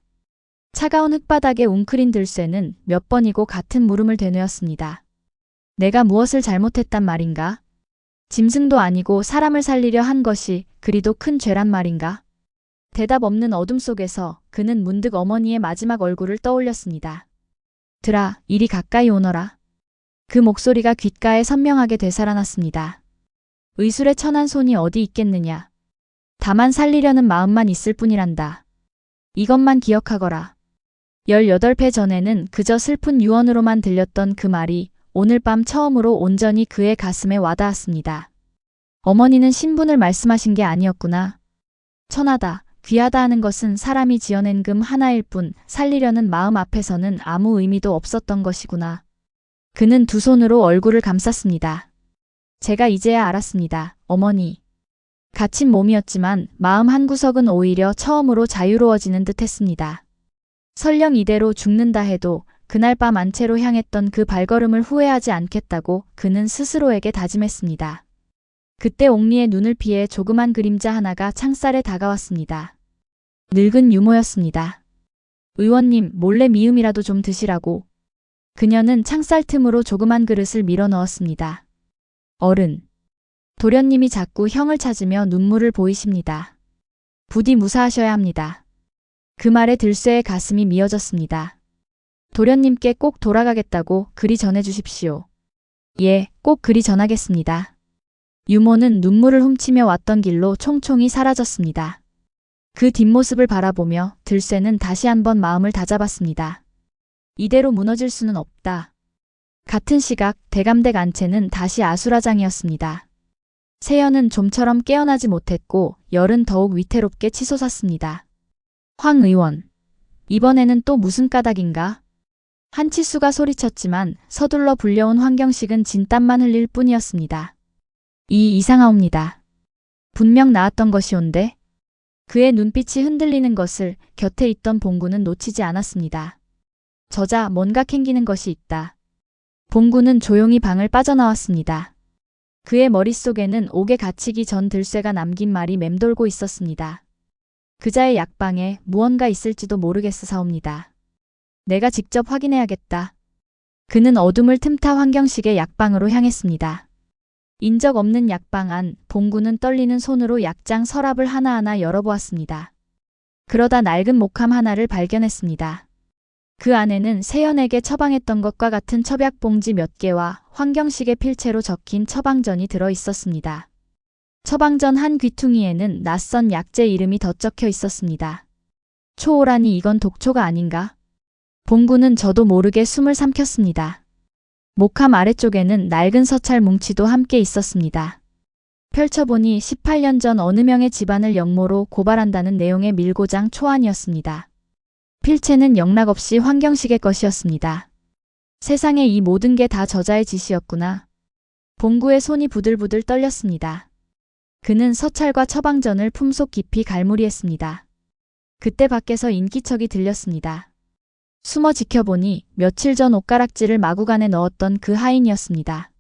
차가운 흙바닥에 웅크린 들쇠는 몇 번이고 같은 물음을 되뇌었습니다. 내가 무엇을 잘못했단 말인가? 짐승도 아니고 사람을 살리려 한 것이 그리도 큰 죄란 말인가? 대답 없는 어둠 속에서 그는 문득 어머니의 마지막 얼굴을 떠올렸습니다. 들아, 이리 가까이 오너라. 그 목소리가 귓가에 선명하게 되살아났습니다. 의술의 천한 손이 어디 있겠느냐. 다만 살리려는 마음만 있을 뿐이란다. 이것만 기억하거라. 18패 전에는 그저 슬픈 유언으로만 들렸던 그 말이 오늘 밤 처음으로 온전히 그의 가슴에 와닿았습니다. 어머니는 신분을 말씀하신 게 아니었구나. 천하다, 귀하다 하는 것은 사람이 지어낸 금 하나일 뿐 살리려는 마음 앞에서는 아무 의미도 없었던 것이구나. 그는 두 손으로 얼굴을 감쌌습니다. 제가 이제야 알았습니다, 어머니. 갇힌 몸이었지만 마음 한구석은 오히려 처음으로 자유로워지는 듯 했습니다. 설령 이대로 죽는다 해도 그날 밤 안채로 향했던 그 발걸음을 후회하지 않겠다고 그는 스스로에게 다짐했습니다. 그때 옥미의 눈을 피해 조그만 그림자 하나가 창살에 다가왔습니다. 늙은 유모였습니다. 의원님, 몰래 미음이라도 좀 드시라고. 그녀는 창살 틈으로 조그만 그릇을 밀어 넣었습니다. 어른. 도련님이 자꾸 형을 찾으며 눈물을 보이십니다. 부디 무사하셔야 합니다. 그 말에 들쇠의 가슴이 미어졌습니다. 도련님께 꼭 돌아가겠다고 그리 전해주십시오. 예, 꼭 그리 전하겠습니다. 유모는 눈물을 훔치며 왔던 길로 총총히 사라졌습니다. 그 뒷모습을 바라보며 들쇠는 다시 한번 마음을 다잡았습니다. 이대로 무너질 수는 없다. 같은 시각 대감댁 안채는 다시 아수라장이었습니다. 세연은 좀처럼 깨어나지 못했고 열은 더욱 위태롭게 치솟았습니다. 황 의원. 이번에는 또 무슨 까닭인가? 한치수가 소리쳤지만 서둘러 불려온 황경식은 진땀만 흘릴 뿐이었습니다. 이상하옵니다. 분명 나았던 것이온데. 그의 눈빛이 흔들리는 것을 곁에 있던 봉구는 놓치지 않았습니다. 저자 뭔가 캥기는 것이 있다. 봉구는 조용히 방을 빠져나왔습니다. 그의 머릿속에는 옥에 갇히기 전 들쇠가 남긴 말이 맴돌고 있었습니다. 그자의 약방에 무언가 있을지도 모르겠사옵니다. 내가 직접 확인해야겠다. 그는 어둠을 틈타 황경식의 약방으로 향했습니다. 인적 없는 약방 안 봉구는 떨리는 손으로 약장 서랍을 하나하나 열어보았습니다. 그러다 낡은 목함 하나를 발견했습니다. 그 안에는 세연에게 처방했던 것과 같은 첩약봉지 몇 개와 황경식의 필체로 적힌 처방전이 들어 있었습니다. 처방전 한 귀퉁이에는 낯선 약재 이름이 덧적혀 있었습니다. 초오라니 이건 독초가 아닌가? 봉구는 저도 모르게 숨을 삼켰습니다. 목함 아래쪽에는 낡은 서찰 뭉치도 함께 있었습니다. 펼쳐보니 18년 전 어느 명의 집안을 역모로 고발한다는 내용의 밀고장 초안이었습니다. 필체는 영락없이 황경식의 것이었습니다. 세상에 이 모든 게 다 저자의 짓이었구나. 봉구의 손이 부들부들 떨렸습니다. 그는 서찰과 처방전을 품속 깊이 갈무리했습니다. 그때 밖에서 인기척이 들렸습니다. 숨어 지켜보니 며칠 전 옷가락지를 마구간에 넣었던 그 하인이었습니다.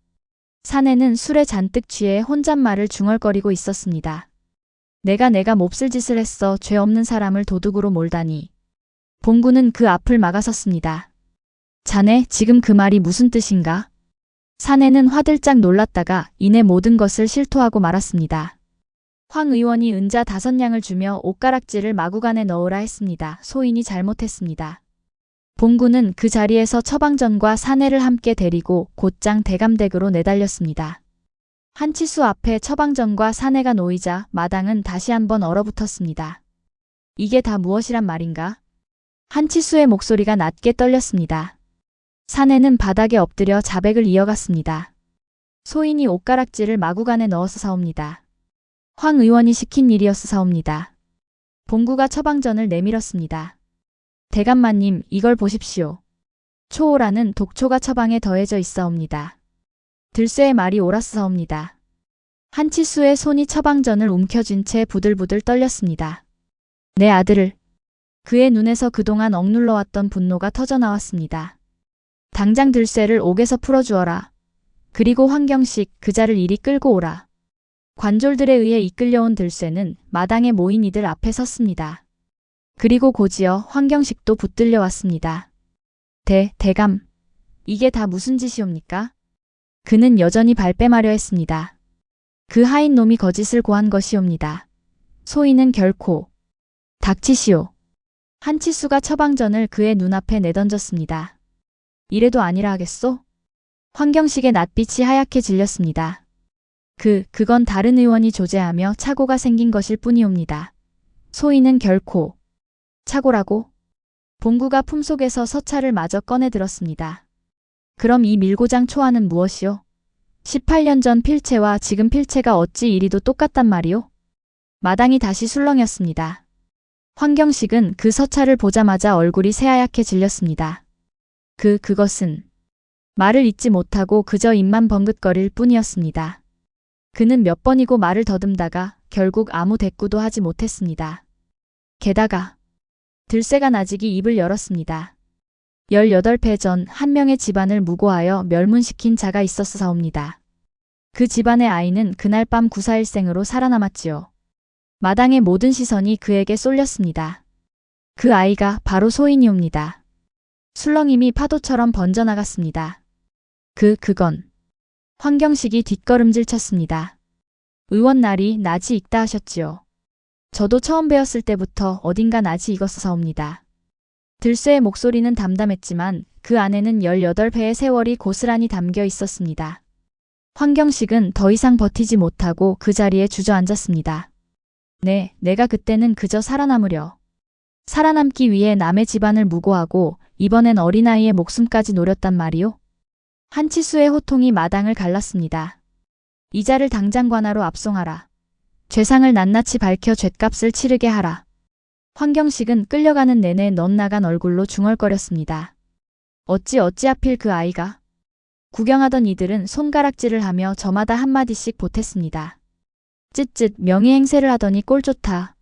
사내는 술에 잔뜩 취해 혼잣말을 중얼거리고 있었습니다. 내가 몹쓸 짓을 했어. 죄 없는 사람을 도둑으로 몰다니. 봉구는 그 앞을 막아섰습니다. 자네 지금 그 말이 무슨 뜻인가? 사내는 화들짝 놀랐다가 이내 모든 것을 실토하고 말았습니다. 황 의원이 은자 5냥을 주며 옷가락지를 마구간에 넣으라 했습니다. 소인이 잘못했습니다. 봉구는 그 자리에서 처방전과 사내를 함께 데리고 곧장 대감댁으로 내달렸습니다. 한치수 앞에 처방전과 사내가 놓이자 마당은 다시 한번 얼어붙었습니다. 이게 다 무엇이란 말인가? 한치수의 목소리가 낮게 떨렸습니다. 사내는 바닥에 엎드려 자백을 이어갔습니다. 소인이 옷가락지를 마구간에 넣어서 사옵니다. 황 의원이 시킨 일이어서 사옵니다. 봉구가 처방전을 내밀었습니다. 대감마님 이걸 보십시오. 초오라는 독초가 처방에 더해져 있사옵니다. 들쇠의 말이 옳았사옵니다. 한치수의 손이 처방전을 움켜쥔 채 부들부들 떨렸습니다. 내 아들을. 그의 눈에서 그동안 억눌러왔던 분노가 터져나왔습니다. 당장 들쇠를 옥에서 풀어주어라. 그리고 황경식 그자를 이리 끌고 오라. 관졸들에 의해 이끌려온 들쇠는 마당에 모인 이들 앞에 섰습니다. 그리고 곧이어 황경식도 붙들려 왔습니다. 대감. 이게 다 무슨 짓이옵니까? 그는 여전히 발뺌하려 했습니다. 그 하인 놈이 거짓을 고한 것이옵니다. 소인은 결코. 닥치시오. 한치수가 처방전을 그의 눈앞에 내던졌습니다. 이래도 아니라 하겠소? 황경식의 낯빛이 하얗게 질렸습니다. 그건 다른 의원이 조제하며 착오가 생긴 것일 뿐이옵니다. 소인은 결코. 착오라고? 봉구가 품속에서 서찰을 마저 꺼내 들었습니다. 그럼 이 밀고장 초안은 무엇이오? 18년 전 필체와 지금 필체가 어찌 이리도 똑같단 말이오? 마당이 다시 술렁였습니다. 황경식은 그 서찰을 보자마자 얼굴이 새하얗게 질렸습니다. 그것은 말을 잇지 못하고 그저 입만 번긋거릴 뿐이었습니다. 그는 몇 번이고 말을 더듬다가 결국 아무 대꾸도 하지 못했습니다. 게다가 들쇠가 나직이 입을 열었습니다. 18배 전 한 명의 집안을 무고하여 멸문시킨 자가 있었사옵니다. 그 집안의 아이는 그날 밤 구사일생으로 살아남았지요. 마당의 모든 시선이 그에게 쏠렸습니다. 그 아이가 바로 소인이옵니다. 술렁임이 파도처럼 번져나갔습니다. 그건. 황경식이 뒷걸음질 쳤습니다. 의원 날이 낯이 익다 하셨지요. 저도 처음 배웠을 때부터 어딘가 낯이 익었사옵니다. 들쇠의 목소리는 담담했지만 그 안에는 18회의 세월이 고스란히 담겨 있었습니다. 황경식은 더 이상 버티지 못하고 그 자리에 주저앉았습니다. 내가 그때는 그저 살아남기 위해 남의 집안을 무고하고 이번엔 어린아이의 목숨까지 노렸단 말이오? 한치수의 호통이 마당을 갈랐습니다. 이자를 당장 관하로 압송하라. 죄상을 낱낱이 밝혀 죗값을 치르게 하라. 황경식은 끌려가는 내내 넌나간 얼굴로 중얼거렸습니다. 어찌 하필 그 아이가? 구경하던 이들은 손가락질을 하며 저마다 한마디씩 보탰습니다. 쯧쯧 명의행세를 하더니 꼴 좋다.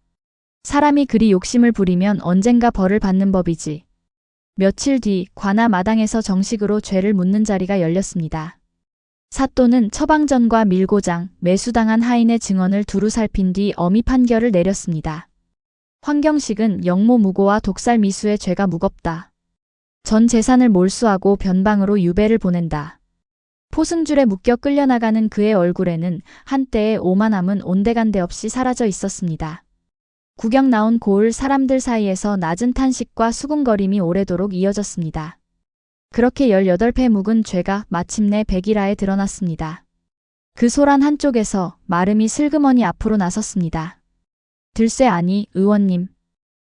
사람이 그리 욕심을 부리면 언젠가 벌을 받는 법이지. 며칠 뒤 관아 마당에서 정식으로 죄를 묻는 자리가 열렸습니다. 사또는 처방전과 밀고장, 매수당한 하인의 증언을 두루 살핀 뒤 엄히 판결을 내렸습니다. 황경식은 영모무고와 독살미수의 죄가 무겁다. 전 재산을 몰수하고 변방으로 유배를 보낸다. 포승줄에 묶여 끌려나가는 그의 얼굴에는 한때의 오만함은 온데간데 없이 사라져 있었습니다. 구경 나온 고을 사람들 사이에서 낮은 탄식과 수군거림이 오래도록 이어졌습니다. 그렇게 18배 묵은 죄가 마침내 백일하에 드러났습니다. 그 소란 한쪽에서 마름이 슬그머니 앞으로 나섰습니다. 들쇠 아니, 의원님.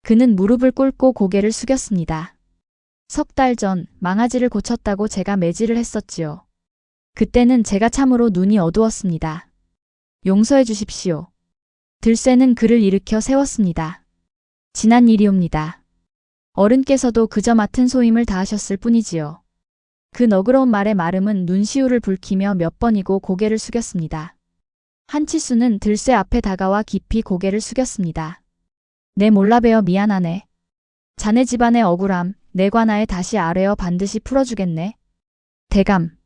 그는 무릎을 꿇고 고개를 숙였습니다. 석 달 전 망아지를 고쳤다고 제가 매질을 했었지요. 그때는 제가 참으로 눈이 어두웠습니다. 용서해 주십시오. 들쇠는 그를 일으켜 세웠습니다. 지난 일이옵니다. 어른께서도 그저 맡은 소임을 다하셨을 뿐이지요. 그 너그러운 말에 마름은 눈시울을 붉히며 몇 번이고 고개를 숙였습니다. 한치수는 들쇠 앞에 다가와 깊이 고개를 숙였습니다. 내 몰라배어 미안하네. 자네 집안의 억울함, 내 관아에 다시 아뢰어 반드시 풀어주겠네. 대감.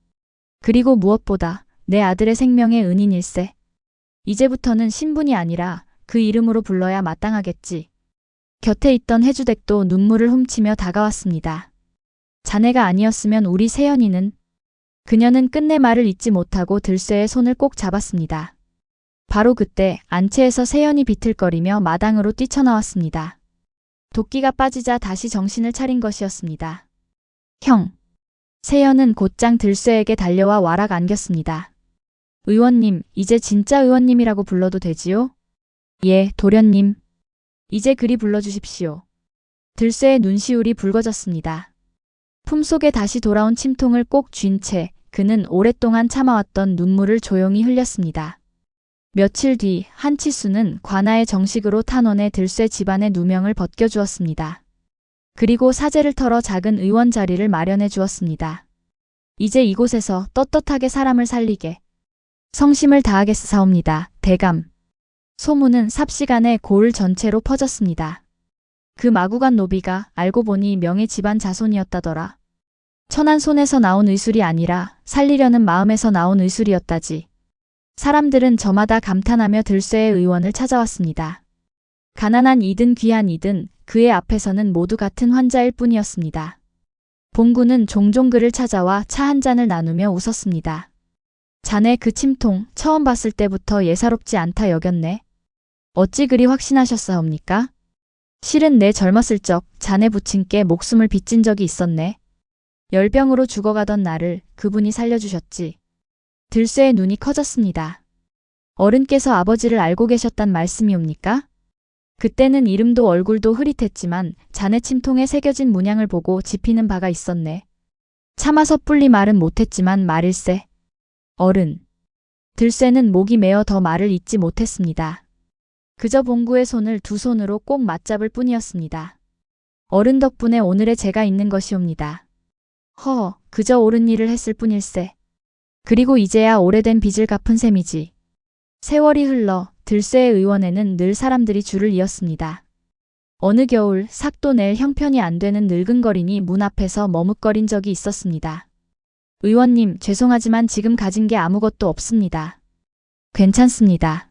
그리고 무엇보다 내 아들의 생명의 은인일세. 이제부터는 신분이 아니라 그 이름으로 불러야 마땅하겠지. 곁에 있던 해주댁도 눈물을 훔치며 다가왔습니다. 자네가 아니었으면 우리 세연이는. 그녀는 끝내 말을 잇지 못하고 들쇠의 손을 꼭 잡았습니다. 바로 그때 안채에서 세연이 비틀거리며 마당으로 뛰쳐나왔습니다. 도끼가 빠지자 다시 정신을 차린 것이었습니다. 형. 세연은 곧장 들쇠에게 달려와 와락 안겼습니다. 의원님, 이제 진짜 의원님이라고 불러도 되지요? 예, 도련님. 이제 그리 불러주십시오. 들쇠의 눈시울이 붉어졌습니다. 품속에 다시 돌아온 침통을 꼭 쥔 채 그는 오랫동안 참아왔던 눈물을 조용히 흘렸습니다. 며칠 뒤 한치수는 관아에 정식으로 탄원해 들쇠 집안의 누명을 벗겨주었습니다. 그리고 사제를 털어 작은 의원 자리를 마련해 주었습니다. 이제 이곳에서 떳떳하게 사람을 살리게 성심을 다하겠사옵니다. 대감. 소문은 삽시간에 고을 전체로 퍼졌습니다. 그 마구간 노비가 알고 보니 명예 집안 자손이었다더라. 천한 손에서 나온 의술이 아니라 살리려는 마음에서 나온 의술이었다지. 사람들은 저마다 감탄하며 들쇠의 의원을 찾아왔습니다. 가난한 이든 귀한 이든 그의 앞에서는 모두 같은 환자일 뿐이었습니다. 봉구는 종종 그를 찾아와 차 한 잔을 나누며 웃었습니다. 자네 그 침통 처음 봤을 때부터 예사롭지 않다 여겼네. 어찌 그리 확신하셨사옵니까? 실은 내 젊었을 적 자네 부친께 목숨을 빚진 적이 있었네. 열병으로 죽어가던 나를 그분이 살려주셨지. 들쇠의 눈이 커졌습니다. 어른께서 아버지를 알고 계셨단 말씀이옵니까? 그때는 이름도 얼굴도 흐릿했지만 자네 침통에 새겨진 문양을 보고 짚히는 바가 있었네. 차마 섣불리 말은 못했지만 말일세. 어른. 들쇠는 목이 메어 더 말을 잇지 못했습니다. 그저 봉구의 손을 두 손으로 꼭 맞잡을 뿐이었습니다. 어른 덕분에 오늘의 제가 있는 것이옵니다. 그저 옳은 일을 했을 뿐일세. 그리고 이제야 오래된 빚을 갚은 셈이지. 세월이 흘러 들쇠의 의원에는 늘 사람들이 줄을 이었습니다. 어느 겨울 삭도 낼 형편이 안 되는 늙은 거린이 문 앞에서 머뭇거린 적이 있었습니다. 의원님, 죄송하지만 지금 가진 게 아무것도 없습니다. 괜찮습니다.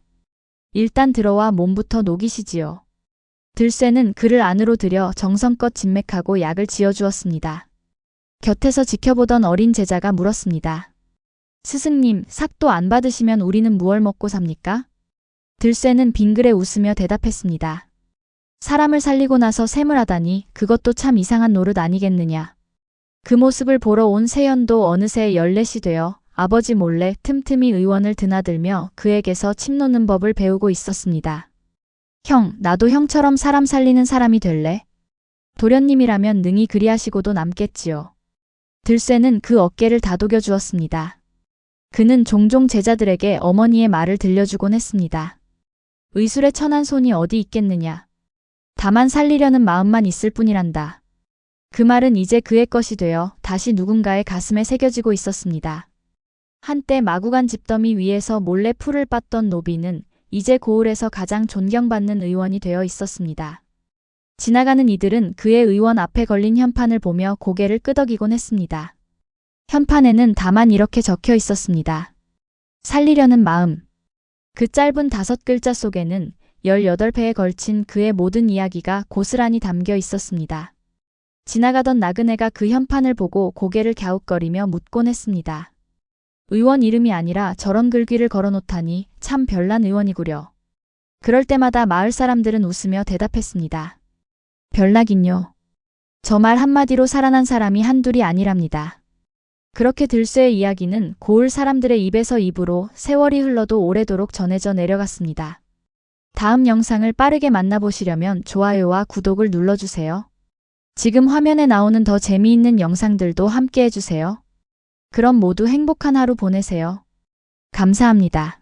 일단 들어와 몸부터 녹이시지요. 들쇠는 그를 안으로 들여 정성껏 진맥하고 약을 지어주었습니다. 곁에서 지켜보던 어린 제자가 물었습니다. 스승님, 삭도 안 받으시면 우리는 무얼 먹고 삽니까? 들쇠는 빙그레 웃으며 대답했습니다. 사람을 살리고 나서 샘을 하다니 그것도 참 이상한 노릇 아니겠느냐. 그 모습을 보러 온 세연도 어느새 14이 되어 아버지 몰래 틈틈이 의원을 드나들며 그에게서 침 놓는 법을 배우고 있었습니다. 형, 나도 형처럼 사람 살리는 사람이 될래? 도련님이라면 능히 그리하시고도 남겠지요. 들쇠는 그 어깨를 다독여 주었습니다. 그는 종종 제자들에게 어머니의 말을 들려주곤 했습니다. 의술에 천한 손이 어디 있겠느냐. 다만 살리려는 마음만 있을 뿐이란다. 그 말은 이제 그의 것이 되어 다시 누군가의 가슴에 새겨지고 있었습니다. 한때 마구간 집더미 위에서 몰래 풀을 빻던 노비는 이제 고을에서 가장 존경받는 의원이 되어 있었습니다. 지나가는 이들은 그의 의원 앞에 걸린 현판을 보며 고개를 끄덕이곤 했습니다. 현판에는 다만 이렇게 적혀 있었습니다. 살리려는 마음. 그 짧은 5글자 속에는 18회에 걸친 그의 모든 이야기가 고스란히 담겨 있었습니다. 지나가던 나그네가 그 현판을 보고 고개를 갸웃거리며 묻곤 했습니다. 의원 이름이 아니라 저런 글귀를 걸어놓다니 참 별난 의원이구려. 그럴 때마다 마을 사람들은 웃으며 대답했습니다. 별나긴요. 저 말 한마디로 살아난 사람이 한둘이 아니랍니다. 그렇게 들쇠의 이야기는 고을 사람들의 입에서 입으로 세월이 흘러도 오래도록 전해져 내려갔습니다. 다음 영상을 빠르게 만나보시려면 좋아요와 구독을 눌러주세요. 지금 화면에 나오는 더 재미있는 영상들도 함께 해주세요. 그럼 모두 행복한 하루 보내세요. 감사합니다.